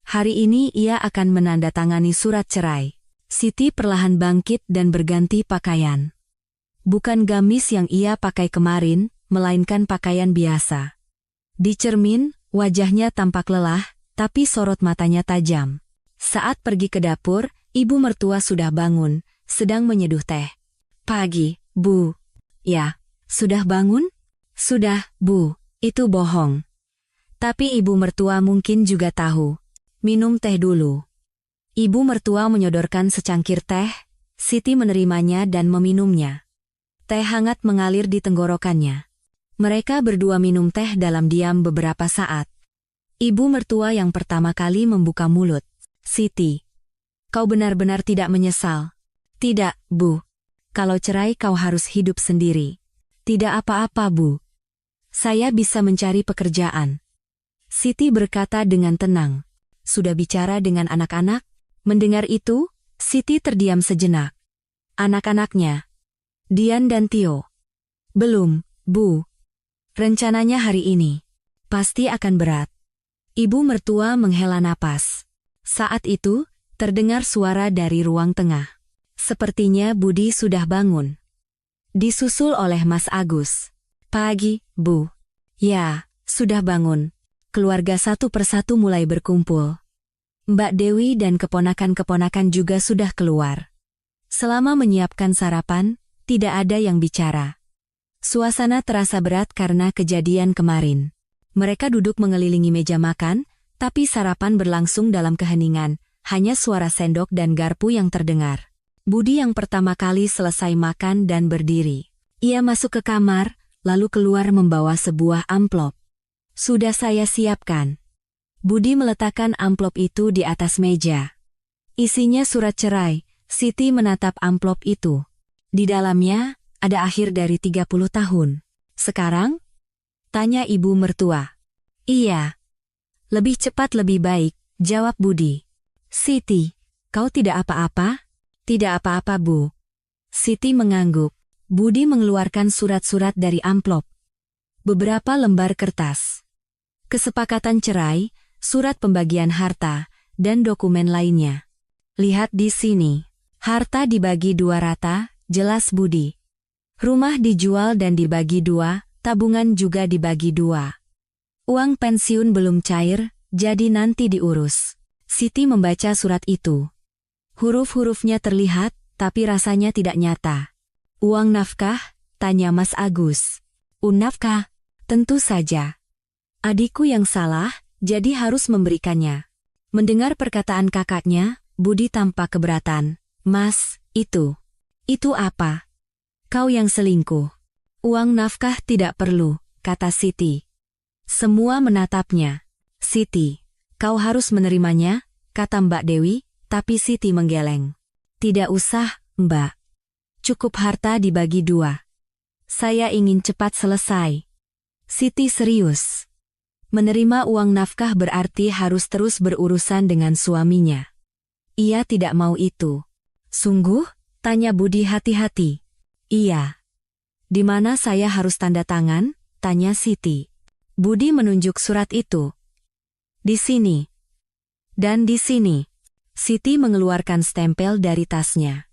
Hari ini ia akan menandatangani surat cerai. Siti perlahan bangkit dan berganti pakaian. Bukan gamis yang ia pakai kemarin, melainkan pakaian biasa. Di cermin, wajahnya tampak lelah, tapi sorot matanya tajam. Saat pergi ke dapur, ibu mertua sudah bangun, sedang menyeduh teh. Pagi, Bu. Ya, sudah bangun? Sudah, Bu, itu bohong. Tapi ibu mertua mungkin juga tahu. Minum teh dulu. Ibu mertua menyodorkan secangkir teh, Siti menerimanya dan meminumnya. Teh hangat mengalir di tenggorokannya. Mereka berdua minum teh dalam diam beberapa saat. Ibu mertua yang pertama kali membuka mulut. Siti, kau benar-benar tidak menyesal? Tidak, Bu. Kalau cerai kau harus hidup sendiri. Tidak apa-apa, Bu. Saya bisa mencari pekerjaan. Siti berkata dengan tenang. Sudah bicara dengan anak-anak? Mendengar itu, Siti terdiam sejenak. Anak-anaknya? Dian dan Tio? Belum, Bu. Rencananya hari ini. Pasti akan berat. Ibu mertua menghela napas. Saat itu, terdengar suara dari ruang tengah. Sepertinya Budi sudah bangun. Disusul oleh Mas Agus. Pagi, Bu. Ya, sudah bangun. Keluarga satu persatu mulai berkumpul. Mbak Dewi dan keponakan-keponakan juga sudah keluar. Selama menyiapkan sarapan, tidak ada yang bicara. Suasana terasa berat karena kejadian kemarin. Mereka duduk mengelilingi meja makan, tapi sarapan berlangsung dalam keheningan, hanya suara sendok dan garpu yang terdengar. Budi yang pertama kali selesai makan dan berdiri. Ia masuk ke kamar, lalu keluar membawa sebuah amplop. Sudah saya siapkan. Budi meletakkan amplop itu di atas meja. Isinya surat cerai. Siti menatap amplop itu. Di dalamnya, ada akhir dari 30 tahun. Sekarang? Tanya ibu mertua. Iya. Lebih cepat lebih baik, jawab Budi. Siti, kau tidak apa-apa? Tidak apa-apa, Bu. Siti mengangguk. Budi mengeluarkan surat-surat dari amplop. Beberapa lembar kertas. Kesepakatan cerai, surat pembagian harta, dan dokumen lainnya. Lihat di sini. Harta dibagi 2 rata, jelas Budi. Rumah dijual dan dibagi 2, tabungan juga dibagi 2. Uang pensiun belum cair, jadi nanti diurus. Siti membaca surat itu. Huruf-hurufnya terlihat, tapi rasanya tidak nyata. Uang nafkah, Tanya Mas Agus. Nafkah? Tentu saja. Adikku yang salah, jadi harus memberikannya. Mendengar perkataan kakaknya, Budi tampak keberatan. Mas, itu apa? Kau yang selingkuh. Uang nafkah tidak perlu, kata Siti. Semua menatapnya. Siti, kau harus menerimanya, kata Mbak Dewi, tapi Siti menggeleng. Tidak usah, Mbak. Cukup harta dibagi 2. Saya ingin cepat selesai. Siti serius. Menerima uang nafkah berarti harus terus berurusan dengan suaminya. Ia tidak mau itu. Sungguh? Tanya Budi hati-hati. Iya. Di mana saya harus tanda tangan? Tanya Siti. Budi menunjuk surat itu. Di sini. Dan di sini. Siti mengeluarkan stempel dari tasnya.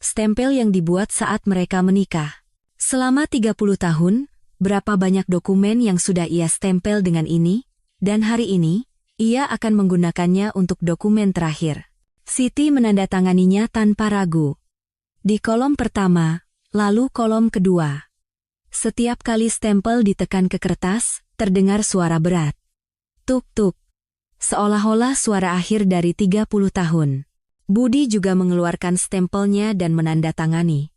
Stempel yang dibuat saat mereka menikah. Selama 30 tahun, berapa banyak dokumen yang sudah ia stempel dengan ini, dan hari ini, ia akan menggunakannya untuk dokumen terakhir. Siti menandatanganinya tanpa ragu. Di kolom pertama, lalu kolom kedua. Setiap kali stempel ditekan ke kertas, terdengar suara berat. Tuk-tuk. Seolah-olah suara akhir dari 30 tahun. Budi juga mengeluarkan stempelnya dan menandatangani.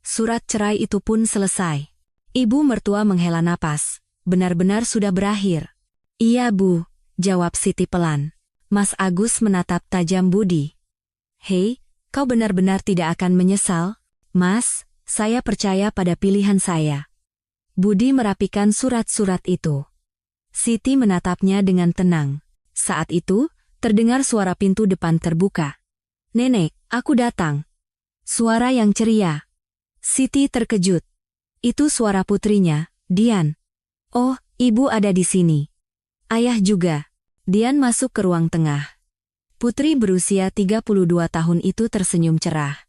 Surat cerai itu pun selesai. Ibu mertua menghela napas. Benar-benar sudah berakhir. Iya Bu, jawab Siti pelan. Mas Agus menatap tajam Budi. Hei, kau benar-benar tidak akan menyesal? Mas, saya percaya pada pilihan saya. Budi merapikan surat-surat itu. Siti menatapnya dengan tenang. Saat itu, terdengar suara pintu depan terbuka. Nenek, aku datang. Suara yang ceria. Siti terkejut. Itu suara putrinya, Dian. Oh, ibu ada di sini. Ayah juga. Dian masuk ke ruang tengah. Putri berusia 32 tahun itu tersenyum cerah.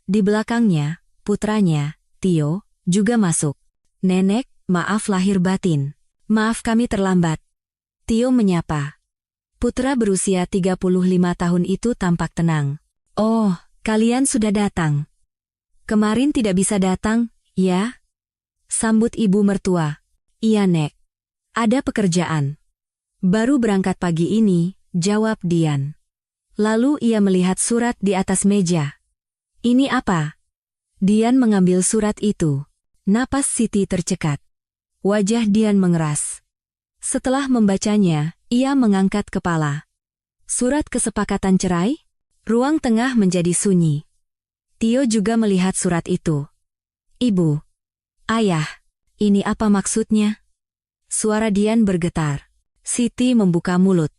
Di belakangnya, putranya, Tio, juga masuk. Nenek, maaf lahir batin. Maaf kami terlambat. Tio menyapa. Putra berusia 35 tahun itu tampak tenang. Oh, kalian sudah datang. Kemarin tidak bisa datang, ya? Sambut ibu mertua. Iya, Nek. Ada pekerjaan. Baru berangkat pagi ini, jawab Dian. Lalu ia melihat surat di atas meja. Ini apa? Dian mengambil surat itu. Napas Siti tercekat. Wajah Dian mengeras. Setelah membacanya, ia mengangkat kepala. Surat kesepakatan cerai? Ruang tengah menjadi sunyi. Tio juga melihat surat itu. Ibu. Ayah, ini apa maksudnya? Suara Dian bergetar. Siti membuka mulut.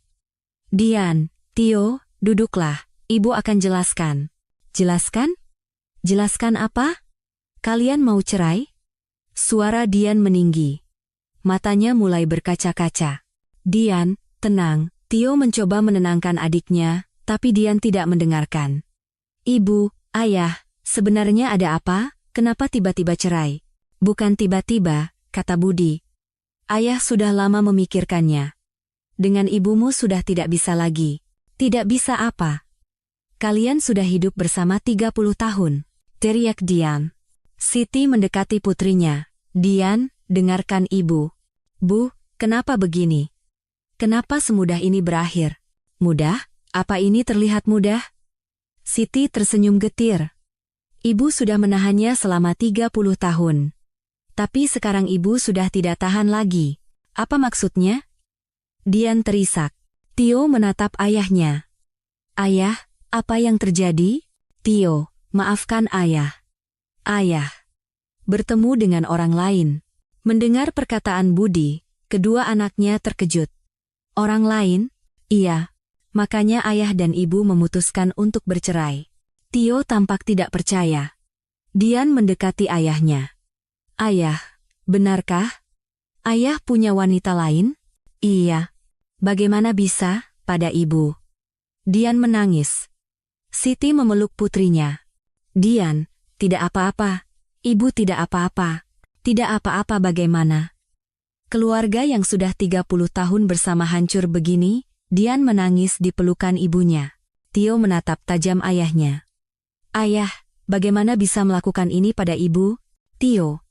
Dian, Tio, duduklah, ibu akan jelaskan. Jelaskan? Jelaskan apa? Kalian mau cerai? Suara Dian meninggi. Matanya mulai berkaca-kaca. Dian, tenang, Tio mencoba menenangkan adiknya, tapi Dian tidak mendengarkan. Ibu, ayah, sebenarnya ada apa? Kenapa tiba-tiba cerai? Bukan tiba-tiba, kata Budi. Ayah sudah lama memikirkannya. Dengan ibumu sudah tidak bisa lagi. Tidak bisa apa? Kalian sudah hidup bersama 30 tahun. Teriak Dian. Siti mendekati putrinya. Dian, dengarkan ibu. Bu, kenapa begini? Kenapa semudah ini berakhir? Mudah? Apa ini terlihat mudah? Siti tersenyum getir. Ibu sudah menahannya selama 30 tahun. Tapi sekarang ibu sudah tidak tahan lagi. Apa maksudnya? Dian terisak. Tio menatap ayahnya. Ayah, apa yang terjadi? Tio, maafkan ayah. Ayah. Bertemu dengan orang lain. Mendengar perkataan Budi, kedua anaknya terkejut. Orang lain? Iya. Makanya ayah dan ibu memutuskan untuk bercerai. Tio tampak tidak percaya. Dian mendekati ayahnya. Ayah, benarkah? Ayah punya wanita lain? Iya. Bagaimana bisa, pada ibu? Dian menangis. Siti memeluk putrinya. Dian, tidak apa-apa. Ibu tidak apa-apa. Tidak apa-apa bagaimana? Keluarga yang sudah 30 tahun bersama hancur begini, Dian menangis di pelukan ibunya. Tio menatap tajam ayahnya. Ayah, bagaimana bisa melakukan ini pada ibu? Tio,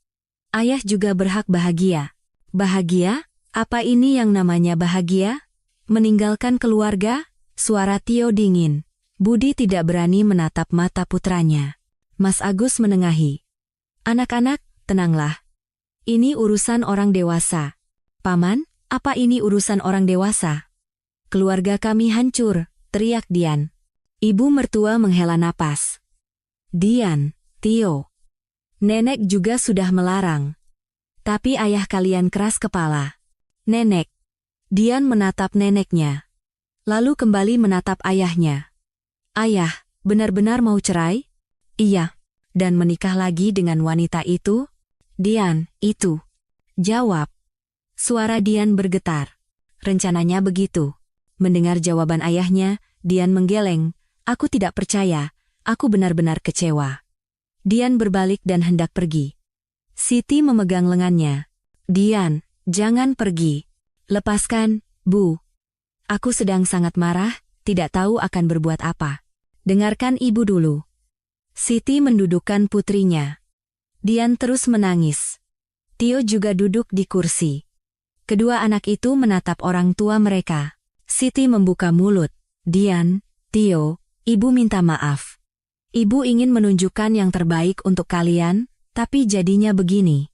Ayah juga berhak bahagia. Bahagia? Apa ini yang namanya bahagia? Meninggalkan keluarga? Suara Tio dingin. Budi tidak berani menatap mata putranya. Mas Agus menengahi. Anak-anak, tenanglah. Ini urusan orang dewasa. Paman, apa ini urusan orang dewasa? Keluarga kami hancur, teriak Dian. Ibu mertua menghela napas. Dian, Tio. Nenek juga sudah melarang. Tapi ayah kalian keras kepala. Nenek. Dian menatap neneknya. Lalu kembali menatap ayahnya. Ayah, benar-benar mau cerai? Iya. Dan menikah lagi dengan wanita itu? Dian, itu. Jawab. Suara Dian bergetar. Rencananya begitu. Mendengar jawaban ayahnya, Dian menggeleng. Aku tidak percaya. Aku benar-benar kecewa. Dian berbalik dan hendak pergi. Siti memegang lengannya. Dian, jangan pergi. Lepaskan, Bu. Aku sedang sangat marah, tidak tahu akan berbuat apa. Dengarkan ibu dulu. Siti mendudukkan putrinya. Dian terus menangis. Tio juga duduk di kursi. Kedua anak itu menatap orang tua mereka. Siti membuka mulut. Dian, Tio, ibu minta maaf. Ibu ingin menunjukkan yang terbaik untuk kalian, tapi jadinya begini.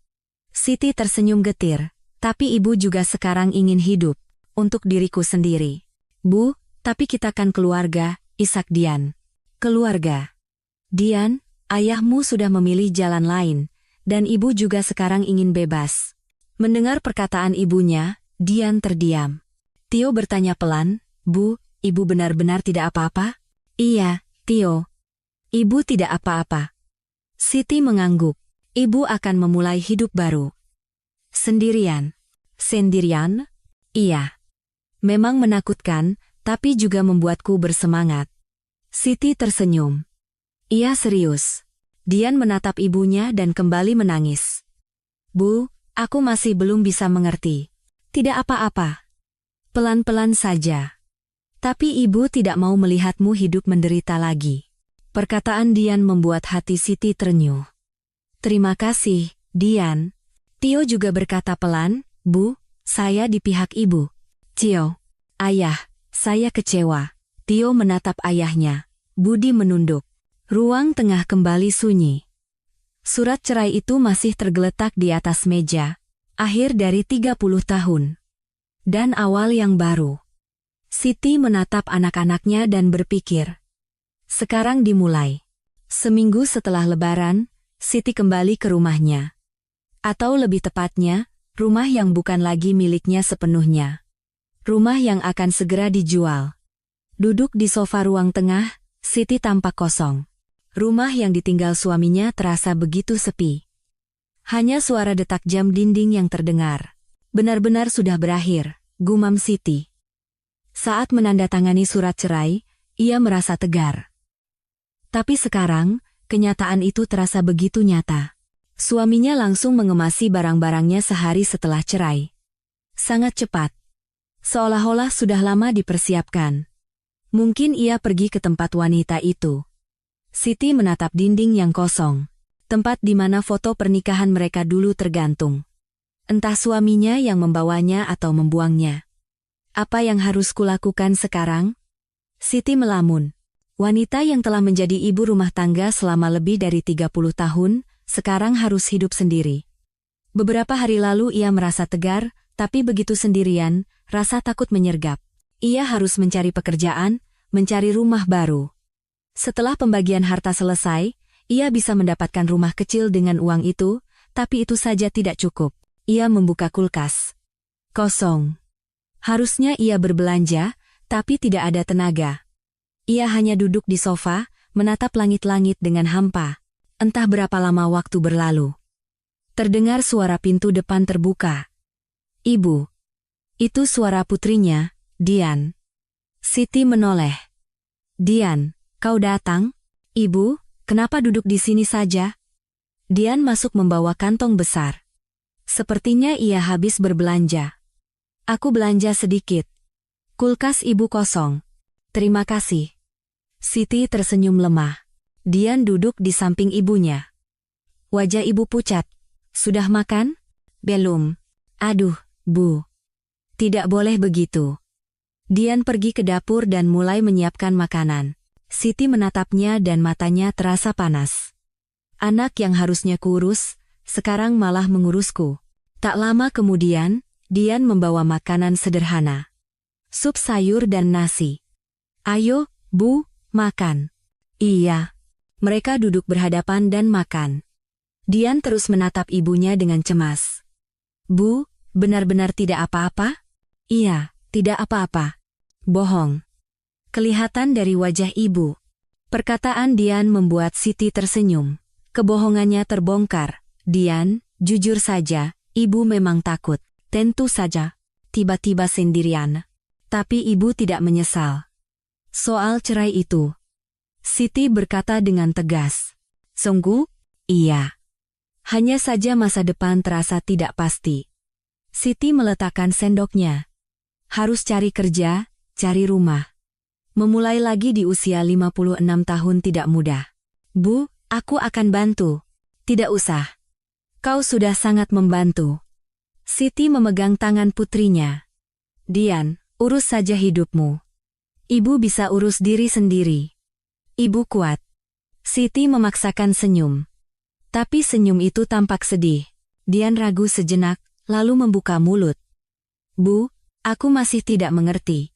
Siti tersenyum getir. Tapi ibu juga sekarang ingin hidup, untuk diriku sendiri. Bu, tapi kita kan keluarga, isak Dian. Keluarga. Dian, ayahmu sudah memilih jalan lain, dan ibu juga sekarang ingin bebas. Mendengar perkataan ibunya, Dian terdiam. Tio bertanya pelan, Bu, ibu benar-benar tidak apa-apa? Iya, Tio. Ibu tidak apa-apa. Siti mengangguk. Ibu akan memulai hidup baru. Sendirian. Sendirian? Iya. Memang menakutkan, tapi juga membuatku bersemangat. Siti tersenyum. Ia serius. Dian menatap ibunya dan kembali menangis. Bu, aku masih belum bisa mengerti. Tidak apa-apa. Pelan-pelan saja. Tapi ibu tidak mau melihatmu hidup menderita lagi. Perkataan Dian membuat hati Siti terenyuh. Terima kasih, Dian. Tio juga berkata pelan, Bu, saya di pihak ibu. Tio, ayah, saya kecewa. Tio menatap ayahnya. Budi menunduk. Ruang tengah kembali sunyi. Surat cerai itu masih tergeletak di atas meja. Akhir dari 30 tahun. Dan awal yang baru. Siti menatap anak-anaknya dan berpikir. Sekarang dimulai. Seminggu setelah Lebaran, Siti kembali ke rumahnya. Atau lebih tepatnya, rumah yang bukan lagi miliknya sepenuhnya. Rumah yang akan segera dijual. Duduk di sofa ruang tengah, Siti tampak kosong. Rumah yang ditinggal suaminya terasa begitu sepi. Hanya suara detak jam dinding yang terdengar. Benar-benar sudah berakhir, gumam Siti. Saat menandatangani surat cerai, ia merasa tegar. Tapi sekarang, kenyataan itu terasa begitu nyata. Suaminya langsung mengemasi barang-barangnya sehari setelah cerai. Sangat cepat. Seolah-olah sudah lama dipersiapkan. Mungkin ia pergi ke tempat wanita itu. Siti menatap dinding yang kosong. Tempat di mana foto pernikahan mereka dulu tergantung. Entah suaminya yang membawanya atau membuangnya. Apa yang harus kulakukan sekarang? Siti melamun. Wanita yang telah menjadi ibu rumah tangga selama lebih dari 30 tahun, sekarang harus hidup sendiri. Beberapa hari lalu ia merasa tegar, tapi begitu sendirian, rasa takut menyergap. Ia harus mencari pekerjaan, mencari rumah baru. Setelah pembagian harta selesai, ia bisa mendapatkan rumah kecil dengan uang itu, tapi itu saja tidak cukup. Ia membuka kulkas. Kosong. Harusnya ia berbelanja, tapi tidak ada tenaga. Ia hanya duduk di sofa, menatap langit-langit dengan hampa. Entah berapa lama waktu berlalu. Terdengar suara pintu depan terbuka. Ibu. Itu suara putrinya, Dian. Siti menoleh. Dian, kau datang? Ibu, kenapa duduk di sini saja? Dian masuk membawa kantong besar. Sepertinya ia habis berbelanja. Aku belanja sedikit. Kulkas ibu kosong. Terima kasih. Siti tersenyum lemah. Dian duduk di samping ibunya. Wajah ibu pucat. Sudah makan? Belum. Aduh, Bu. Tidak boleh begitu. Dian pergi ke dapur dan mulai menyiapkan makanan. Siti menatapnya dan matanya terasa panas. Anak yang harusnya kurus, sekarang malah mengurusku. Tak lama kemudian, Dian membawa makanan sederhana. Sup sayur dan nasi. Ayo, Bu, makan. Iya. Mereka duduk berhadapan dan makan. Dian terus menatap ibunya dengan cemas. Bu, benar-benar tidak apa-apa? Iya, tidak apa-apa. Bohong. Kelihatan dari wajah ibu. Perkataan Dian membuat Siti tersenyum. Kebohongannya terbongkar. Dian, jujur saja, ibu memang takut. Tentu saja. Tiba-tiba sendirian. Tapi ibu tidak menyesal. Soal cerai itu. Siti berkata dengan tegas. Sungguh? Iya. Hanya saja masa depan terasa tidak pasti. Siti meletakkan sendoknya. Harus cari kerja, cari rumah. Memulai lagi di usia 56 tahun tidak mudah. Bu, aku akan bantu. Tidak usah. Kau sudah sangat membantu. Siti memegang tangan putrinya. Dian, urus saja hidupmu. Ibu bisa urus diri sendiri. Ibu kuat. Siti memaksakan senyum. Tapi senyum itu tampak sedih. Dian ragu sejenak, lalu membuka mulut. Bu, aku masih tidak mengerti.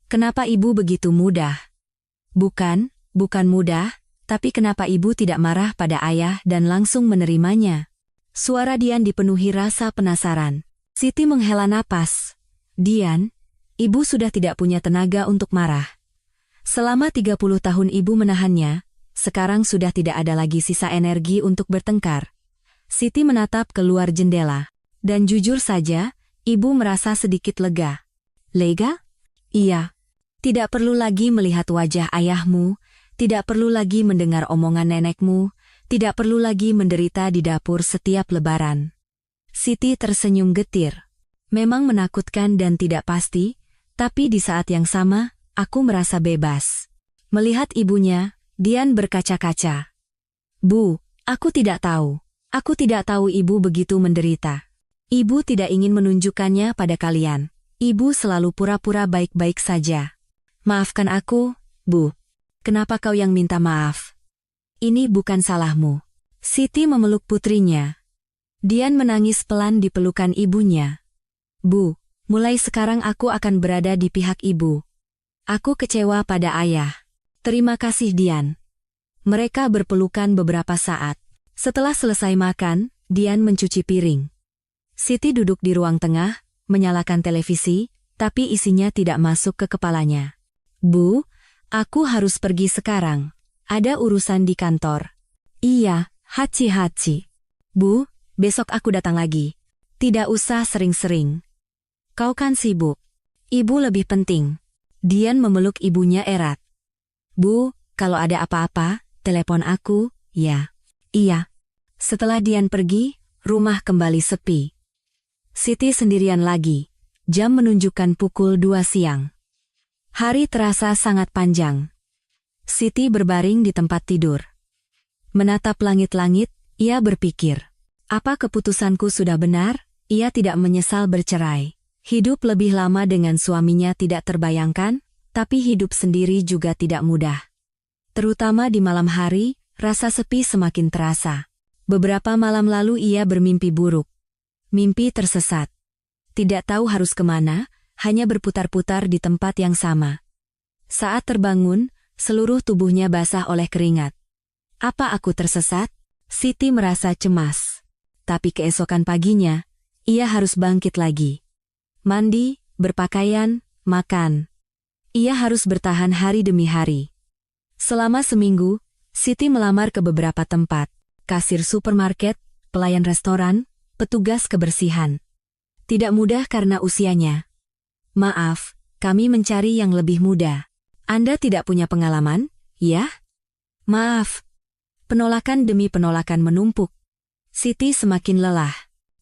Kenapa ibu begitu mudah? Bukan mudah, tapi kenapa ibu tidak marah pada ayah dan langsung menerimanya? Suara Dian dipenuhi rasa penasaran. Siti menghela napas. Dian, ibu sudah tidak punya tenaga untuk marah. Selama 30 tahun ibu menahannya, sekarang sudah tidak ada lagi sisa energi untuk bertengkar. Siti menatap keluar jendela. Dan jujur saja, ibu merasa sedikit lega. Lega? Iya. Tidak perlu lagi melihat wajah ayahmu, tidak perlu lagi mendengar omongan nenekmu, tidak perlu lagi menderita di dapur setiap lebaran. Siti tersenyum getir. Memang menakutkan dan tidak pasti, tapi di saat yang sama, aku merasa bebas. Melihat ibunya, Dian berkaca-kaca. Bu, aku tidak tahu. Aku tidak tahu ibu begitu menderita. Ibu tidak ingin menunjukkannya pada kalian. Ibu selalu pura-pura baik-baik saja. Maafkan aku, Bu. Kenapa kau yang minta maaf? Ini bukan salahmu. Siti memeluk putrinya. Dian menangis pelan di pelukan ibunya. Bu, mulai sekarang aku akan berada di pihak ibu. Aku kecewa pada ayah. Terima kasih Dian. Mereka berpelukan beberapa saat. Setelah selesai makan, Dian mencuci piring. Siti duduk di ruang tengah, menyalakan televisi, tapi isinya tidak masuk ke kepalanya. Bu, aku harus pergi sekarang. Ada urusan di kantor. Iya, haci-haci. Bu, besok aku datang lagi. Tidak usah sering-sering. Kau kan sibuk. Ibu lebih penting. Dian memeluk ibunya erat. Bu, kalau ada apa-apa, telepon aku, ya. Iya. Setelah Dian pergi, rumah kembali sepi. Siti sendirian lagi. Jam menunjukkan pukul 2 siang. Hari terasa sangat panjang. Siti berbaring di tempat tidur. Menatap langit-langit, ia berpikir. Apa keputusanku sudah benar? Ia tidak menyesal bercerai. Hidup lebih lama dengan suaminya tidak terbayangkan, tapi hidup sendiri juga tidak mudah. Terutama di malam hari, rasa sepi semakin terasa. Beberapa malam lalu ia bermimpi buruk. Mimpi tersesat. Tidak tahu harus kemana, hanya berputar-putar di tempat yang sama. Saat terbangun, seluruh tubuhnya basah oleh keringat. Apa aku tersesat? Siti merasa cemas. Tapi keesokan paginya, ia harus bangkit lagi. Mandi, berpakaian, makan. Ia harus bertahan hari demi hari. Selama seminggu, Siti melamar ke beberapa tempat. Kasir supermarket, pelayan restoran, petugas kebersihan. Tidak mudah karena usianya. Maaf, kami mencari yang lebih muda. Anda tidak punya pengalaman, ya? Maaf. Penolakan demi penolakan menumpuk. Siti semakin lelah.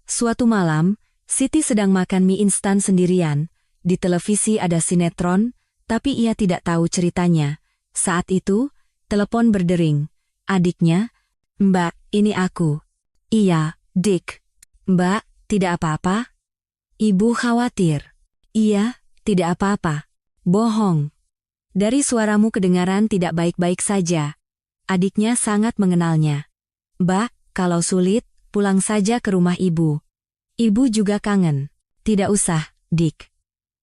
Suatu malam, Siti sedang makan mie instan sendirian. Di televisi ada sinetron, tapi ia tidak tahu ceritanya. Saat itu, telepon berdering. Adiknya, Mbak, ini aku. Iya, Dick. Mbak, tidak apa-apa? Ibu khawatir. Iya, tidak apa-apa. Bohong. Dari suaramu kedengaran tidak baik-baik saja. Adiknya sangat mengenalnya. Mbak, kalau sulit, pulang saja ke rumah ibu. Ibu juga kangen. Tidak usah, Dick.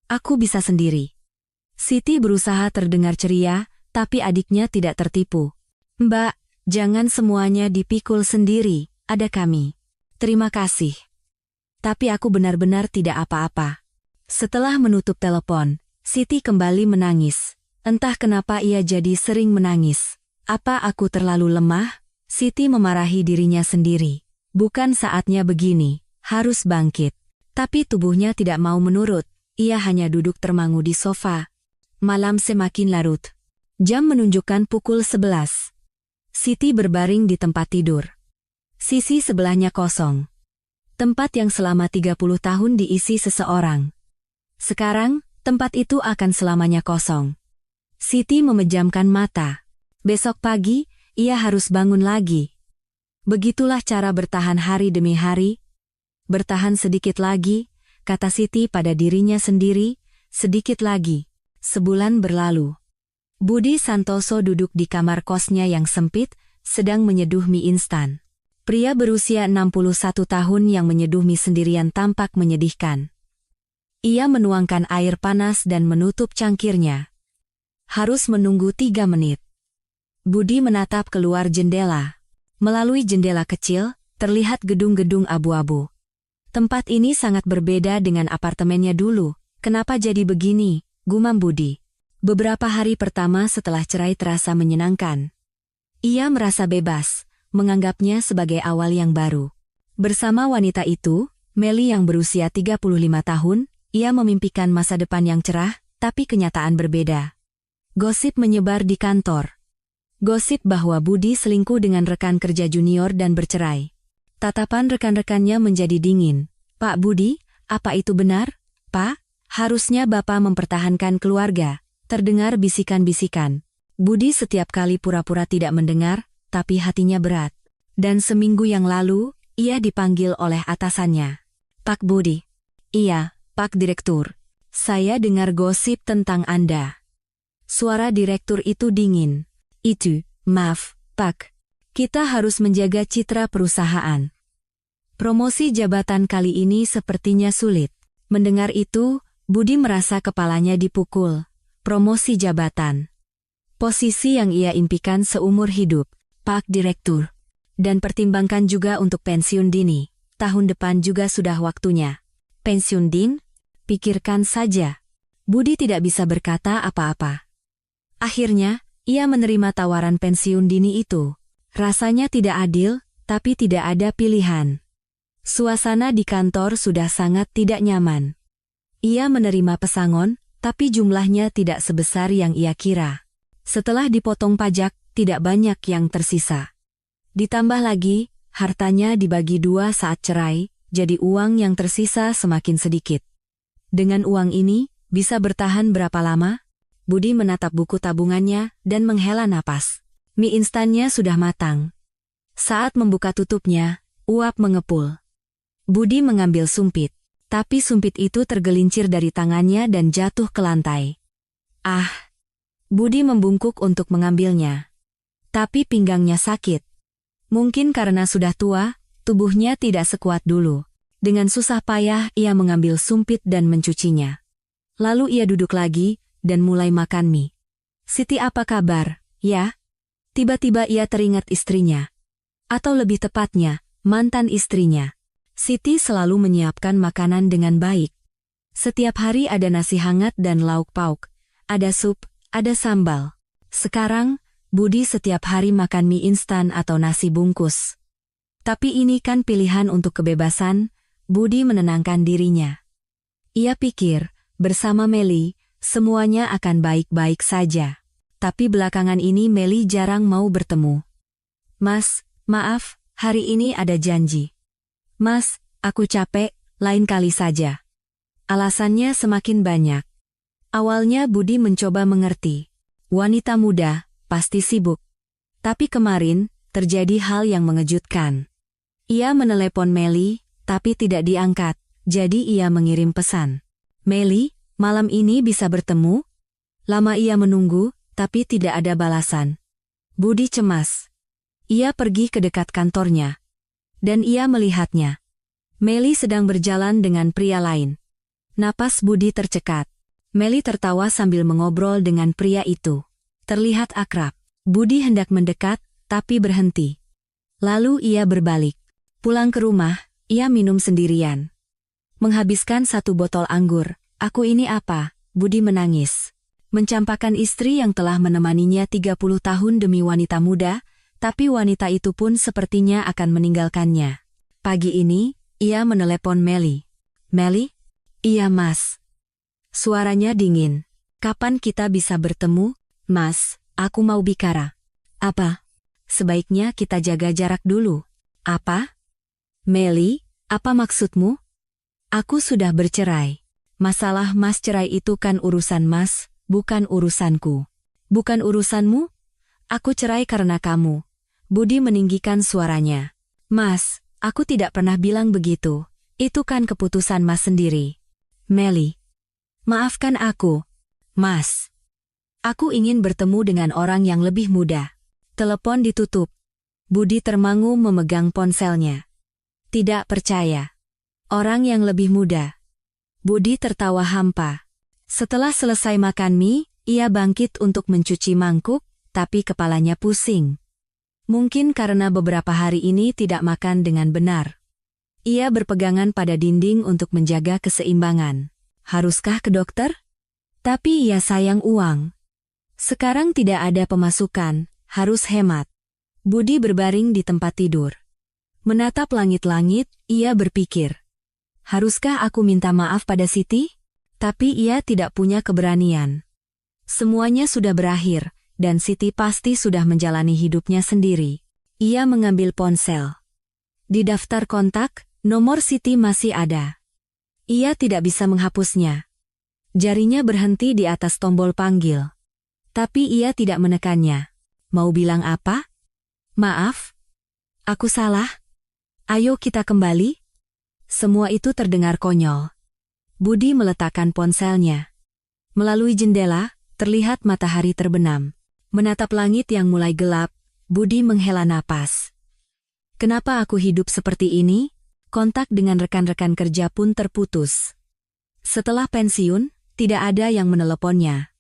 Aku bisa sendiri. Siti berusaha terdengar ceria, tapi adiknya tidak tertipu. Mbak, jangan semuanya dipikul sendiri, ada kami. Terima kasih. Tapi aku benar-benar tidak apa-apa. Setelah menutup telepon, Siti kembali menangis. Entah kenapa ia jadi sering menangis. Apa aku terlalu lemah? Siti memarahi dirinya sendiri. Bukan saatnya begini, harus bangkit. Tapi tubuhnya tidak mau menurut. Ia hanya duduk termangu di sofa. Malam semakin larut. Jam menunjukkan pukul 11. Siti berbaring di tempat tidur. Sisi sebelahnya kosong. Tempat yang selama 30 tahun diisi seseorang. Sekarang, tempat itu akan selamanya kosong. Siti memejamkan mata. Besok pagi, ia harus bangun lagi. Begitulah cara bertahan hari demi hari. Bertahan sedikit lagi, kata Siti pada dirinya sendiri, sedikit lagi. Sebulan berlalu. Budi Santoso duduk di kamar kosnya yang sempit, sedang menyeduh mie instan. Pria berusia 61 tahun yang menyeduh mie sendirian tampak menyedihkan. Ia menuangkan air panas dan menutup cangkirnya. Harus menunggu 3 menit. Budi menatap keluar jendela. Melalui jendela kecil, terlihat gedung-gedung abu-abu. Tempat ini sangat berbeda dengan apartemennya dulu. Kenapa jadi begini? Gumam Budi. Beberapa hari pertama setelah cerai terasa menyenangkan. Ia merasa bebas, menganggapnya sebagai awal yang baru. Bersama wanita itu, Meli yang berusia 35 tahun, ia memimpikan masa depan yang cerah, tapi kenyataan berbeda. Gosip menyebar di kantor. Gosip bahwa Budi selingkuh dengan rekan kerja junior dan bercerai. Tatapan rekan-rekannya menjadi dingin. Pak Budi, apa itu benar? Pak, harusnya Bapak mempertahankan keluarga. Terdengar bisikan-bisikan. Budi setiap kali pura-pura tidak mendengar, tapi hatinya berat. Dan seminggu yang lalu, ia dipanggil oleh atasannya. Pak Budi. Iya, Pak Direktur. Saya dengar gosip tentang Anda. Suara direktur itu dingin. Itu, maaf, Pak. Kita harus menjaga citra perusahaan. Promosi jabatan kali ini sepertinya sulit. Mendengar itu, Budi merasa kepalanya dipukul. Promosi jabatan. Posisi yang ia impikan seumur hidup, Pak Direktur. Dan pertimbangkan juga untuk pensiun dini. Tahun depan juga sudah waktunya. Pensiun din? Pikirkan saja. Budi tidak bisa berkata apa-apa. Akhirnya, ia menerima tawaran pensiun dini itu. Rasanya tidak adil, tapi tidak ada pilihan. Suasana di kantor sudah sangat tidak nyaman. Ia menerima pesangon, tapi jumlahnya tidak sebesar yang ia kira. Setelah dipotong pajak, tidak banyak yang tersisa. Ditambah lagi, hartanya dibagi 2 saat cerai, jadi uang yang tersisa semakin sedikit. Dengan uang ini, bisa bertahan berapa lama? Budi menatap buku tabungannya dan menghela napas. Mie instannya sudah matang. Saat membuka tutupnya, uap mengepul. Budi mengambil sumpit, tapi sumpit itu tergelincir dari tangannya dan jatuh ke lantai. Ah! Budi membungkuk untuk mengambilnya. Tapi pinggangnya sakit. Mungkin karena sudah tua, tubuhnya tidak sekuat dulu. Dengan susah payah ia mengambil sumpit dan mencucinya. Lalu ia duduk lagi, dan mulai makan mie. Siti apa kabar, ya? Tiba-tiba ia teringat istrinya. Atau lebih tepatnya, mantan istrinya. Siti selalu menyiapkan makanan dengan baik. Setiap hari ada nasi hangat dan lauk pauk. Ada sup, ada sambal. Sekarang, Budi setiap hari makan mie instan atau nasi bungkus. Tapi ini kan pilihan untuk kebebasan, Budi menenangkan dirinya. Ia pikir, bersama Meli, semuanya akan baik-baik saja. Tapi belakangan ini Meli jarang mau bertemu. Mas, maaf, hari ini ada janji. Mas, aku capek, lain kali saja. Alasannya semakin banyak. Awalnya Budi mencoba mengerti. Wanita muda, pasti sibuk. Tapi kemarin, terjadi hal yang mengejutkan. Ia menelepon Meli, tapi tidak diangkat, jadi ia mengirim pesan. Meli, malam ini bisa bertemu? Lama ia menunggu, tapi tidak ada balasan. Budi cemas. Ia pergi ke dekat kantornya. Dan ia melihatnya. Meli sedang berjalan dengan pria lain. Napas Budi tercekat. Meli tertawa sambil mengobrol dengan pria itu. Terlihat akrab. Budi hendak mendekat, tapi berhenti. Lalu ia berbalik. Pulang ke rumah, ia minum sendirian. Menghabiskan 1 botol anggur. Aku ini apa? Budi menangis. Mencampakkan istri yang telah menemaninya 30 tahun demi wanita muda, tapi wanita itu pun sepertinya akan meninggalkannya. Pagi ini, ia menelepon Meli. Meli? Iya mas. Suaranya dingin. Kapan kita bisa bertemu? Mas, aku mau bicara. Apa? Sebaiknya kita jaga jarak dulu. Apa? Meli, apa maksudmu? Aku sudah bercerai. Masalah mas cerai itu kan urusan mas, bukan urusanku. Bukan urusanmu? Aku cerai karena kamu. Budi meninggikan suaranya. Mas, aku tidak pernah bilang begitu. Itu kan keputusan mas sendiri. Meli. Maafkan aku. Mas. Aku ingin bertemu dengan orang yang lebih muda. Telepon ditutup. Budi termangu memegang ponselnya. Tidak percaya. Orang yang lebih muda. Budi tertawa hampa. Setelah selesai makan mie, ia bangkit untuk mencuci mangkuk, tapi kepalanya pusing. Mungkin karena beberapa hari ini tidak makan dengan benar. Ia berpegangan pada dinding untuk menjaga keseimbangan. Haruskah ke dokter? Tapi ia sayang uang. Sekarang tidak ada pemasukan, harus hemat. Budi berbaring di tempat tidur. Menatap langit-langit, ia berpikir. Haruskah aku minta maaf pada Siti? Tapi ia tidak punya keberanian. Semuanya sudah berakhir, dan Siti pasti sudah menjalani hidupnya sendiri. Ia mengambil ponsel. Di daftar kontak, nomor Siti masih ada. Ia tidak bisa menghapusnya. Jarinya berhenti di atas tombol panggil. Tapi ia tidak menekannya. Mau bilang apa? Maaf? Aku salah? Ayo kita kembali? Semua itu terdengar konyol. Budi meletakkan ponselnya. Melalui jendela, terlihat matahari terbenam. Menatap langit yang mulai gelap, Budi menghela napas. Kenapa aku hidup seperti ini? Kontak dengan rekan-rekan kerja pun terputus. Setelah pensiun, tidak ada yang meneleponnya.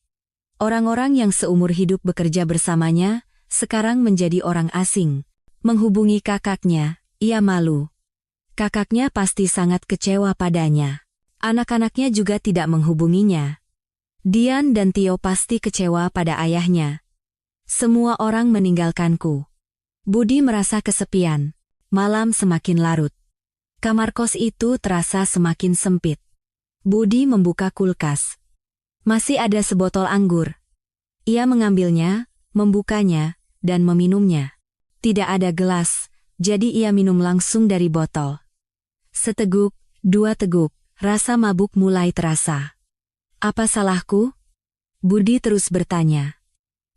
Orang-orang yang seumur hidup bekerja bersamanya, sekarang menjadi orang asing. Menghubungi kakaknya, ia malu. Kakaknya pasti sangat kecewa padanya. Anak-anaknya juga tidak menghubunginya. Dian dan Tio pasti kecewa pada ayahnya. Semua orang meninggalkanku. Budi merasa kesepian. Malam semakin larut. Kamar kos itu terasa semakin sempit. Budi membuka kulkas. Masih ada sebotol anggur. Ia mengambilnya, membukanya, dan meminumnya. Tidak ada gelas, jadi ia minum langsung dari botol. Seteguk, 2 teguk, rasa mabuk mulai terasa. Apa salahku? Budi terus bertanya.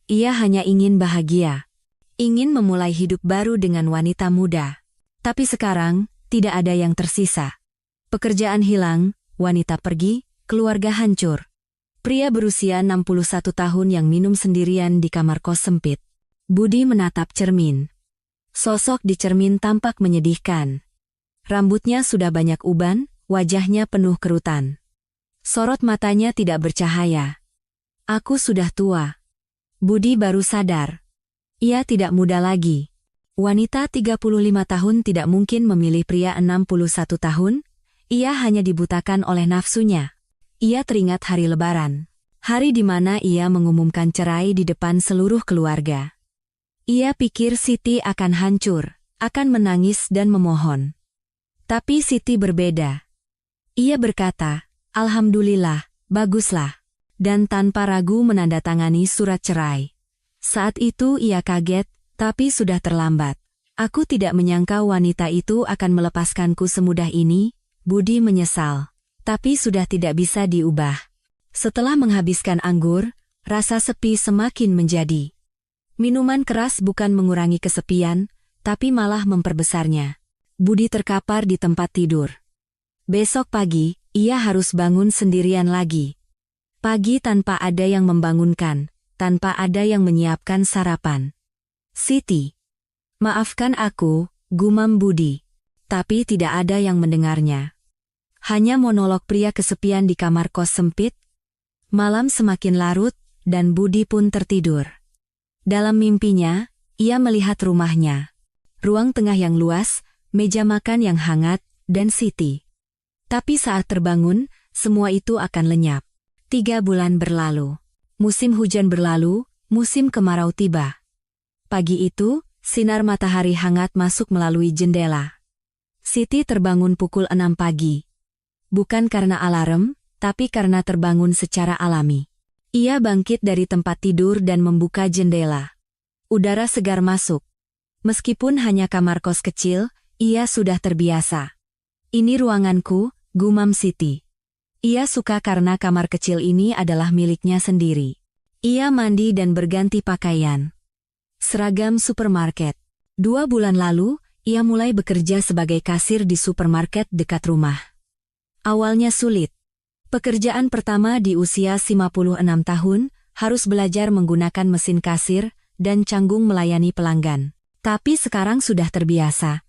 Ia hanya ingin bahagia. Ingin memulai hidup baru dengan wanita muda. Tapi sekarang, tidak ada yang tersisa. Pekerjaan hilang, wanita pergi, keluarga hancur. Pria berusia 61 tahun yang minum sendirian di kamar kos sempit. Budi menatap cermin. Sosok di cermin tampak menyedihkan. Rambutnya sudah banyak uban, wajahnya penuh kerutan. Sorot matanya tidak bercahaya. Aku sudah tua. Budi baru sadar. Ia tidak muda lagi. Wanita 35 tahun tidak mungkin memilih pria 61 tahun. Ia hanya dibutakan oleh nafsunya. Ia teringat hari Lebaran. Hari di mana ia mengumumkan cerai di depan seluruh keluarga. Ia pikir Siti akan hancur, akan menangis dan memohon. Tapi Siti berbeda. Ia berkata, Alhamdulillah, baguslah. Dan tanpa ragu menandatangani surat cerai. Saat itu ia kaget, tapi sudah terlambat. Aku tidak menyangka wanita itu akan melepaskanku semudah ini, Budi menyesal. Tapi sudah tidak bisa diubah. Setelah menghabiskan anggur, rasa sepi semakin menjadi. Minuman keras bukan mengurangi kesepian, tapi malah memperbesarnya. Budi terkapar di tempat tidur. Besok pagi, ia harus bangun sendirian lagi. Pagi tanpa ada yang membangunkan, tanpa ada yang menyiapkan sarapan. "Siti, maafkan aku," gumam Budi. Tapi tidak ada yang mendengarnya. Hanya monolog pria kesepian di kamar kos sempit. Malam semakin larut, dan Budi pun tertidur. Dalam mimpinya, ia melihat rumahnya. Ruang tengah yang luas, meja makan yang hangat, dan Siti. Tapi saat terbangun, semua itu akan lenyap. 3 bulan berlalu. Musim hujan berlalu, musim kemarau tiba. Pagi itu, sinar matahari hangat masuk melalui jendela. Siti terbangun pukul 6 pagi. Bukan karena alarm, tapi karena terbangun secara alami. Ia bangkit dari tempat tidur dan membuka jendela. Udara segar masuk. Meskipun hanya kamar kos kecil, ia sudah terbiasa. "Ini ruanganku," gumam Siti. Ia suka karena kamar kecil ini adalah miliknya sendiri. Ia mandi dan berganti pakaian. Seragam supermarket. 2 bulan lalu, ia mulai bekerja sebagai kasir di supermarket dekat rumah. Awalnya sulit. Pekerjaan pertama di usia 56 tahun, harus belajar menggunakan mesin kasir dan canggung melayani pelanggan. Tapi sekarang sudah terbiasa.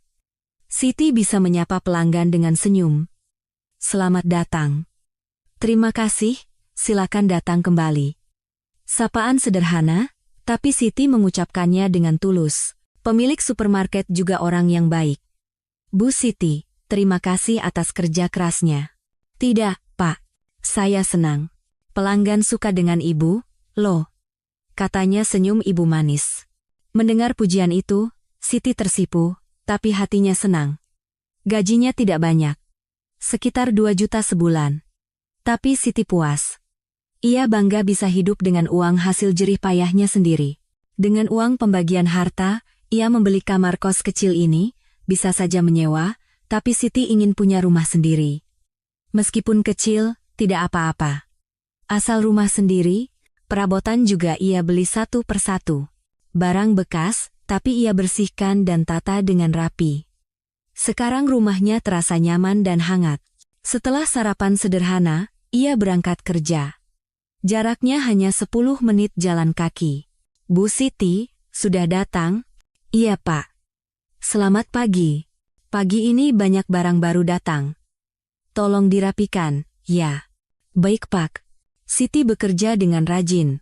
Siti bisa menyapa pelanggan dengan senyum. "Selamat datang." "Terima kasih, silakan datang kembali." Sapaan sederhana, tapi Siti mengucapkannya dengan tulus. Pemilik supermarket juga orang yang baik. "Bu Siti, terima kasih atas kerja kerasnya." "Tidak, Pak. Saya senang. Pelanggan suka dengan Ibu, loh," katanya senyum ibu manis. Mendengar pujian itu, Siti tersipu, tapi hatinya senang. Gajinya tidak banyak. Sekitar 2 juta sebulan. Tapi Siti puas. Ia bangga bisa hidup dengan uang hasil jerih payahnya sendiri. Dengan uang pembagian harta, ia membeli kamar kos kecil ini, bisa saja menyewa, tapi Siti ingin punya rumah sendiri. Meskipun kecil, tidak apa-apa. Asal rumah sendiri, perabotan juga ia beli satu persatu. Barang bekas, tapi ia bersihkan dan tata dengan rapi. Sekarang rumahnya terasa nyaman dan hangat. Setelah sarapan sederhana, ia berangkat kerja. Jaraknya hanya 10 menit jalan kaki. "Bu Siti, sudah datang?" "Iya, Pak." "Selamat pagi. Pagi ini banyak barang baru datang. Tolong dirapikan." "Ya." "Baik, Pak." Siti bekerja dengan rajin.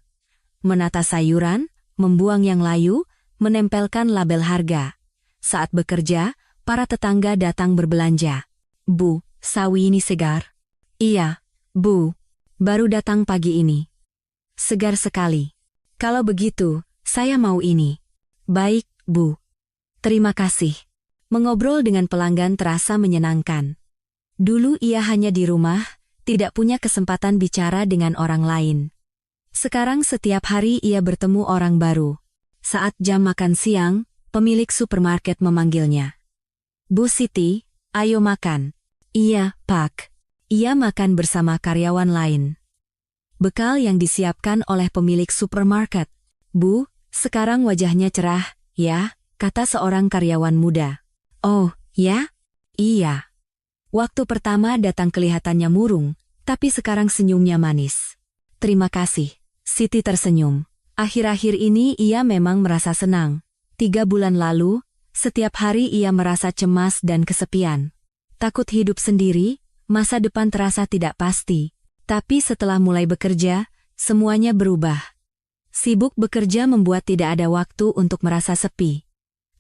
Menata sayuran, membuang yang layu, menempelkan label harga. Saat bekerja, para tetangga datang berbelanja. "Bu, sawi ini segar." "Iya, Bu. Baru datang pagi ini." "Segar sekali. Kalau begitu, saya mau ini." "Baik, Bu. Terima kasih." Mengobrol dengan pelanggan terasa menyenangkan. Dulu ia hanya di rumah, tidak punya kesempatan bicara dengan orang lain. Sekarang setiap hari ia bertemu orang baru. Saat jam makan siang, pemilik supermarket memanggilnya. "Bu Siti, ayo makan." "Iya, Pak." Ia makan bersama karyawan lain. Bekal yang disiapkan oleh pemilik supermarket. "Bu, sekarang wajahnya cerah, ya," kata seorang karyawan muda. "Oh, ya?" "Iya." Waktu pertama datang kelihatannya murung, tapi sekarang senyumnya manis. "Terima kasih." Siti tersenyum. Akhir-akhir ini ia memang merasa senang. 3 bulan lalu, setiap hari ia merasa cemas dan kesepian. Takut hidup sendiri, masa depan terasa tidak pasti. Tapi setelah mulai bekerja, semuanya berubah. Sibuk bekerja membuat tidak ada waktu untuk merasa sepi.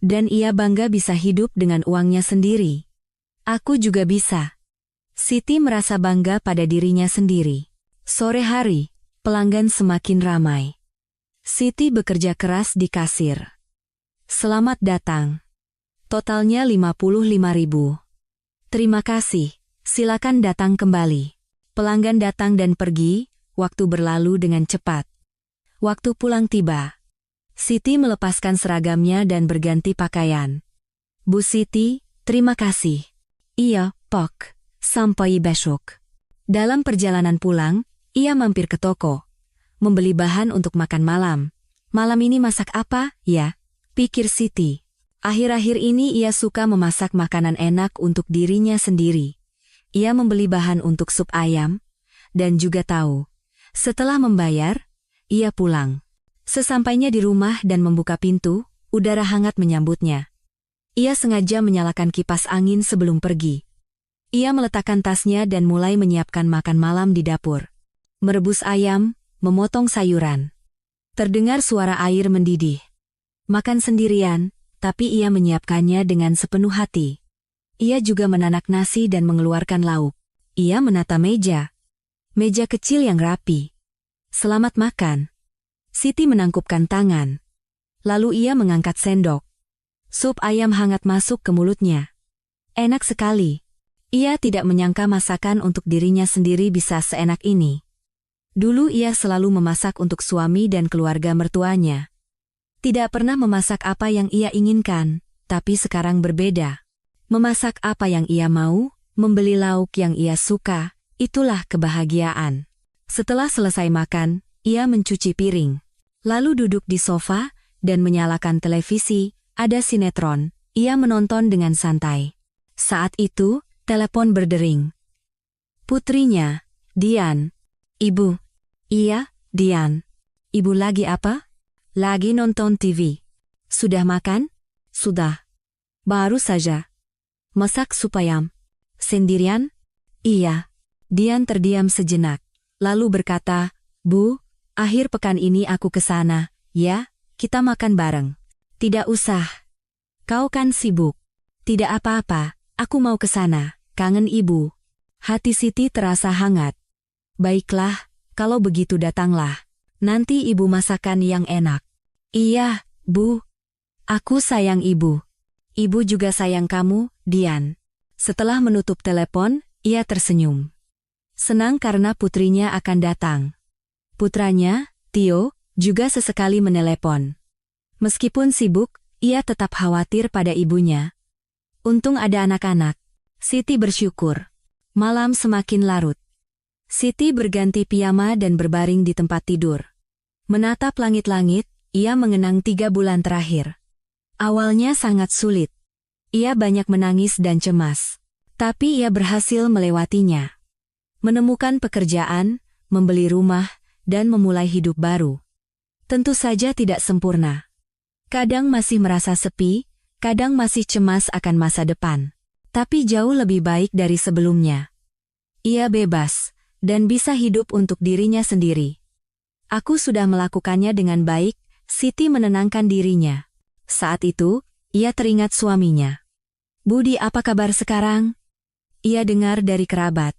Dan ia bangga bisa hidup dengan uangnya sendiri. "Aku juga bisa." Siti merasa bangga pada dirinya sendiri. Sore hari, pelanggan semakin ramai. Siti bekerja keras di kasir. "Selamat datang. Totalnya 55.000. "Terima kasih. Silakan datang kembali." Pelanggan datang dan pergi, waktu berlalu dengan cepat. Waktu pulang tiba. Siti melepaskan seragamnya dan berganti pakaian. "Bu Siti, terima kasih." "Iya, Pak. Sampai besok." Dalam perjalanan pulang, ia mampir ke toko. Membeli bahan untuk makan malam. "Malam ini masak apa, ya?" pikir Siti. Akhir-akhir ini ia suka memasak makanan enak untuk dirinya sendiri. Ia membeli bahan untuk sup ayam, dan juga tahu. Setelah membayar, ia pulang. Sesampainya di rumah dan membuka pintu, udara hangat menyambutnya. Ia sengaja menyalakan kipas angin sebelum pergi. Ia meletakkan tasnya dan mulai menyiapkan makan malam di dapur. Merebus ayam, memotong sayuran. Terdengar suara air mendidih. Makan sendirian, tapi ia menyiapkannya dengan sepenuh hati. Ia juga menanak nasi dan mengeluarkan lauk. Ia menata meja. Meja kecil yang rapi. Selamat makan. Siti menangkupkan tangan. Lalu ia mengangkat sendok. Sup ayam hangat masuk ke mulutnya. Enak sekali. Ia tidak menyangka masakan untuk dirinya sendiri bisa seenak ini. Dulu ia selalu memasak untuk suami dan keluarga mertuanya. Tidak pernah memasak apa yang ia inginkan, tapi sekarang berbeda. Memasak apa yang ia mau, membeli lauk yang ia suka, itulah kebahagiaan. Setelah selesai makan, ia mencuci piring. Lalu duduk di sofa dan menyalakan televisi, ada sinetron. Ia menonton dengan santai. Saat itu, telepon berdering. Putrinya, Dian. Ibu. Iya, Dian. Ibu lagi apa? Lagi nonton TV. Sudah makan? Sudah. Baru saja. Masak sup ayam. Sendirian? Iya. Dian terdiam sejenak. Lalu berkata, Bu, akhir pekan ini aku ke sana, ya, kita makan bareng. Tidak usah. Kau kan sibuk. Tidak apa-apa, aku mau ke sana, kangen ibu. Hati Siti terasa hangat. Baiklah, kalau begitu datanglah. Nanti ibu masakan yang enak. Iya, Bu. Aku sayang ibu. Ibu juga sayang kamu, Dian. Setelah menutup telepon, ia tersenyum. Senang karena putrinya akan datang. Putranya, Tio, juga sesekali menelepon. Meskipun sibuk, ia tetap khawatir pada ibunya. Untung ada anak-anak. Siti bersyukur. Malam semakin larut. Siti berganti piyama dan berbaring di tempat tidur. Menatap langit-langit, ia mengenang 3 bulan terakhir. Awalnya sangat sulit. Ia banyak menangis dan cemas. Tapi ia berhasil melewatinya. Menemukan pekerjaan, membeli rumah, dan memulai hidup baru. Tentu saja tidak sempurna. Kadang masih merasa sepi, kadang masih cemas akan masa depan. Tapi jauh lebih baik dari sebelumnya. Ia bebas, dan bisa hidup untuk dirinya sendiri. Aku sudah melakukannya dengan baik, Siti menenangkan dirinya. Saat itu, ia teringat suaminya. Budi, apa kabar sekarang? Ia dengar dari kerabat.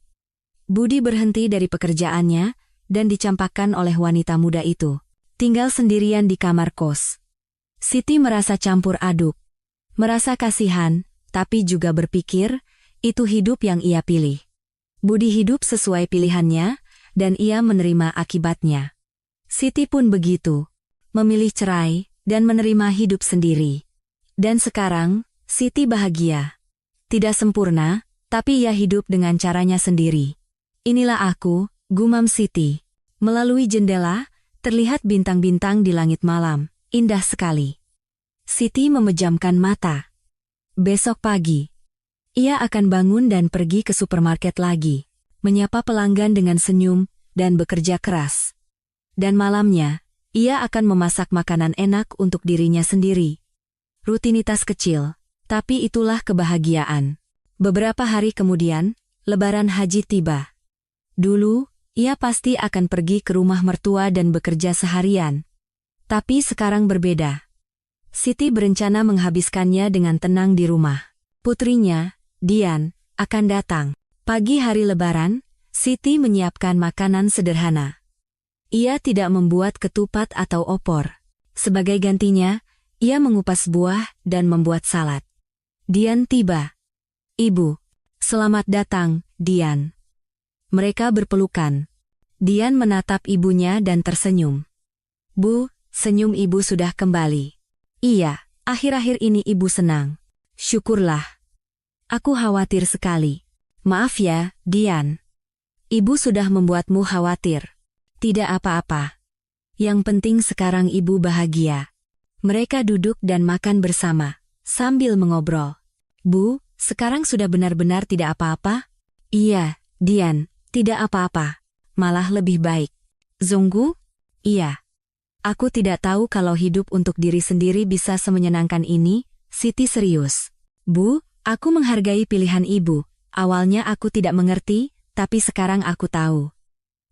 Budi berhenti dari pekerjaannya, dan dicampakkan oleh wanita muda itu. Tinggal sendirian di kamar kos. Siti merasa campur aduk. Merasa kasihan, tapi juga berpikir, itu hidup yang ia pilih. Budi hidup sesuai pilihannya, dan ia menerima akibatnya. Siti pun begitu. Memilih cerai, dan menerima hidup sendiri. Dan sekarang, Siti bahagia. Tidak sempurna, tapi ia hidup dengan caranya sendiri. Inilah aku, gumam Siti. Melalui jendela, terlihat bintang-bintang di langit malam, indah sekali. Siti memejamkan mata. Besok pagi, ia akan bangun dan pergi ke supermarket lagi, menyapa pelanggan dengan senyum, dan bekerja keras. Dan malamnya, ia akan memasak makanan enak untuk dirinya sendiri. Rutinitas kecil, tapi itulah kebahagiaan. Beberapa hari kemudian, Lebaran Haji tiba. Dulu, ia pasti akan pergi ke rumah mertua dan bekerja seharian. Tapi sekarang berbeda. Siti berencana menghabiskannya dengan tenang di rumah. Putrinya, Dian, akan datang. Pagi hari Lebaran, Siti menyiapkan makanan sederhana. Ia tidak membuat ketupat atau opor. Sebagai gantinya, ia mengupas buah dan membuat salad. Dian tiba. Ibu. Selamat datang, Dian. Mereka berpelukan. Dian menatap ibunya dan tersenyum. Bu, senyum ibu sudah kembali. Iya, akhir-akhir ini ibu senang. Syukurlah. Aku khawatir sekali. Maaf ya, Dian. Ibu sudah membuatmu khawatir. Tidak apa-apa. Yang penting sekarang ibu bahagia. Mereka duduk dan makan bersama. sambil mengobrol. Bu, sekarang sudah benar-benar tidak apa-apa? Iya, Dian, tidak apa-apa. Malah lebih baik. Zonggu? Iya. Aku tidak tahu kalau hidup untuk diri sendiri bisa semenyenangkan ini, Siti serius. Bu, aku menghargai pilihan ibu. Awalnya aku tidak mengerti, tapi sekarang aku tahu.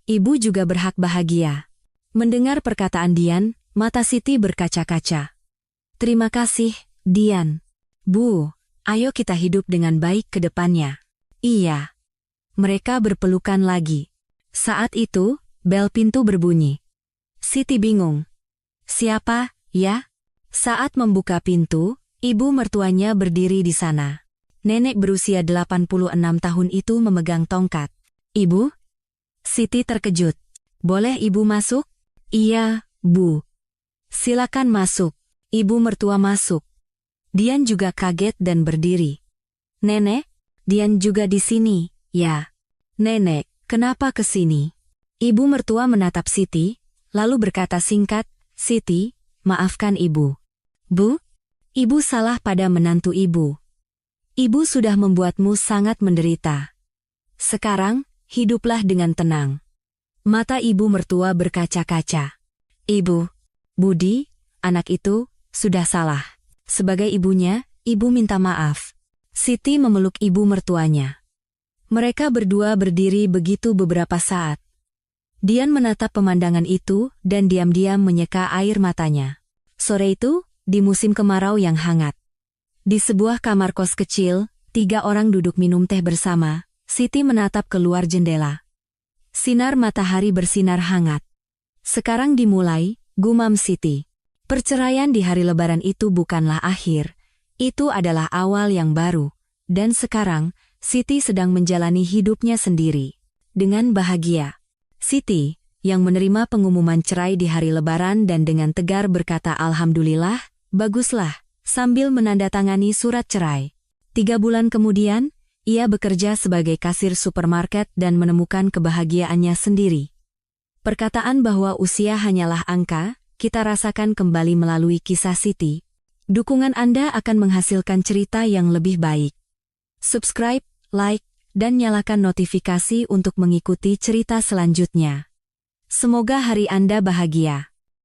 Ibu juga berhak bahagia. Mendengar perkataan Dian, mata Siti berkaca-kaca. Terima kasih, Dian. Bu, ayo kita hidup dengan baik ke depannya. Iya. Mereka berpelukan lagi. Saat itu, bel pintu berbunyi. Siti bingung. Siapa, ya? Saat membuka pintu, ibu mertuanya berdiri di sana. Nenek berusia 86 tahun itu memegang tongkat. Ibu? Siti terkejut. Boleh ibu masuk? Iya, Bu. Silakan masuk. Ibu mertua masuk. Dian juga kaget dan berdiri. Nenek? Dian juga di sini, ya. Nenek, kenapa ke sini? Ibu mertua menatap Siti, lalu berkata singkat, Siti, maafkan ibu. Bu, ibu salah pada menantu ibu. Ibu sudah membuatmu sangat menderita. Sekarang, hiduplah dengan tenang. Mata ibu mertua berkaca-kaca. Ibu, Budi, anak itu, sudah salah. Sebagai ibunya, ibu minta maaf. Siti memeluk ibu mertuanya. Mereka berdua berdiri begitu beberapa saat. Dian menatap pemandangan itu dan diam-diam menyeka air matanya. Sore itu, di musim kemarau yang hangat. Di sebuah kamar kos kecil, 3 orang duduk minum teh bersama. Siti menatap keluar jendela. Sinar matahari bersinar hangat. Sekarang dimulai, gumam Siti. Perceraian di hari Lebaran itu bukanlah akhir. Itu adalah awal yang baru. Dan sekarang, Siti sedang menjalani hidupnya sendiri. Dengan bahagia. Siti, yang menerima pengumuman cerai di hari Lebaran dan dengan tegar berkata Alhamdulillah, baguslah, sambil menandatangani surat cerai. 3 bulan kemudian, ia bekerja sebagai kasir supermarket dan menemukan kebahagiaannya sendiri. Perkataan bahwa usia hanyalah angka, kita rasakan kembali melalui kisah Siti. Dukungan Anda akan menghasilkan cerita yang lebih baik. Subscribe, like, dan nyalakan notifikasi untuk mengikuti cerita selanjutnya. Semoga hari Anda bahagia.